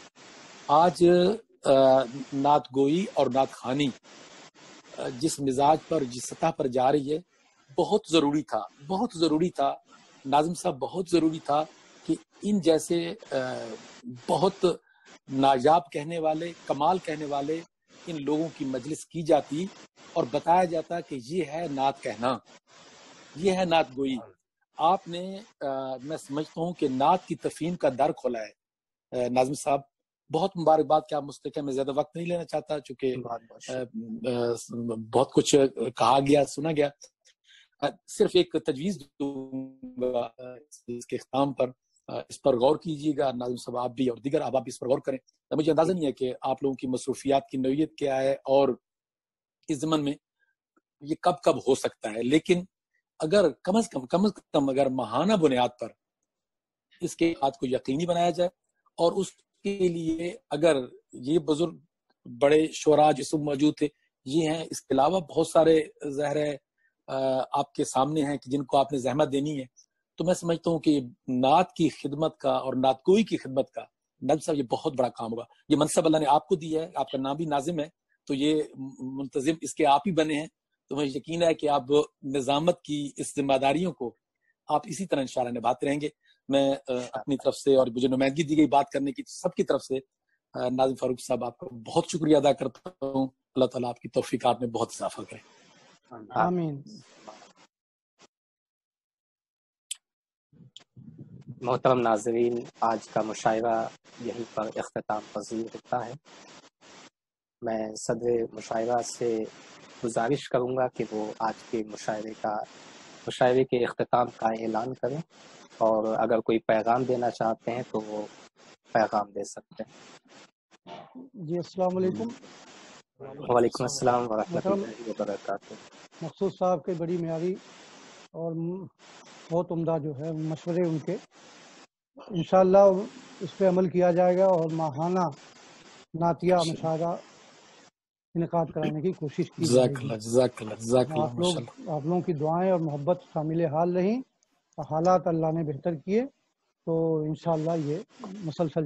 آج نعت گوئی اور نعت خوانی جس مزاج پر، جس سطح پر جا رہی ہے، بہت ضروری تھا ناظم صاحب، بہت ضروری تھا کہ ان جیسے بہت نایاب کہنے والے، کمال کہنے والے ان لوگوں کی مجلس کی جاتی اور بتایا جاتا کہ یہ ہے نعت کہنا، یہ ہے نعت گوئی. آپ نے میں سمجھتا ہوں کہ نعت کی تفہیم کا در کھولا ہے ناظم صاحب. بہت مبارکباد. کیا مستقل میں زیادہ وقت نہیں لینا چاہتا چونکہ بہت کچھ کہا گیا، سنا گیا. صرف ایک تجویز دوں گا اس کے اختتام پر، اس پر غور کیجیے گا ناظم صاحب، آپ بھی اور دیگر احباب بھی اس پر غور کریں. مجھے اندازہ نہیں ہے کہ آپ لوگوں کی مصروفیات کی نوعیت کیا ہے اور اس ضمن میں یہ کب ہو سکتا ہے، لیکن اگر کم از کم اگر ماہانہ بنیاد پر اس کے بات کو یقینی بنایا جائے، اور اس کے لیے اگر یہ بزرگ بڑے شعراء جس وقت موجود تھے یہ ہیں، اس کے علاوہ بہت سارے ظاہر ہے آپ کے سامنے ہیں کہ جن کو آپ نے زحمت دینی ہے، تو میں سمجھتا ہوں کہ نعت کی خدمت کا اور نعت گوئی کی خدمت کا ناظم صاحب یہ بہت بڑا کام ہوگا. یہ منصب اللہ نے آپ کو دیا ہے، آپ کا نام بھی ناظم ہے، تو یہ منتظم اس کے آپ ہی بنے ہیں. تو مجھے یقین ہے کہ آپ نظامت کی اس ذمہ داریوں کو آپ اسی طرح انشاءاللہ نبھاتے رہیں گے. میں اپنی طرف سے اور مجھے نمائندگی دی گئی بات کرنے کی سب کی طرف سے ناظم فاروق صاحب آپ کو بہت شکریہ ادا کرتا ہوں. اللہ تعالیٰ آپ کی توفیقات میں بہت اضافہ کرے. آمین. محترم ناظرین، آج کا مشاعرہ یہیں پر اختتام پذیر ہوتا ہے. میں صدر مشاعرہ سے گزارش کروں گا کہ وہ آج کے مشاعرے کے اختتام کا اعلان کریں، اور اگر کوئی پیغام دینا چاہتے ہیں تو وہ پیغام دے سکتے ہیں. جی السلام علیکم. وعلیکم السلام ورحمۃ اللہ وبرکاتہ. مقصود صاحب کے بڑی معیاری اور بہت عمدہ جو ہے مشورے ان کے، انشاءاللہ اس پہ عمل کیا جائے گا اور ماہانہ نعتیہ مشاعرہ انعقاد کرانے کی کوشش کی جائے گی. آپ لوگوں کی دعائیں اور محبت شامل حال رہیں، حالات اللہ نے بہتر کیے تو انشاءاللہ یہ مسلسل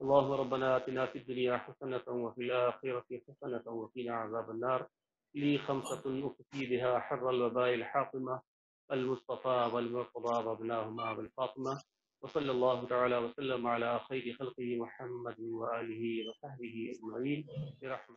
اللهم ربنا آتنا في الدنيا حسنة وفي الآخرة حسنة وقنا عذاب النار. لي خمسة أخفي بها حر الوباء الحاطمة، المصطفى والمرتضى وابناهما بالفاطمة. وصلى الله تعالى وسلم على خير خلقه محمد وآله وصحبه أجمعين برحمته.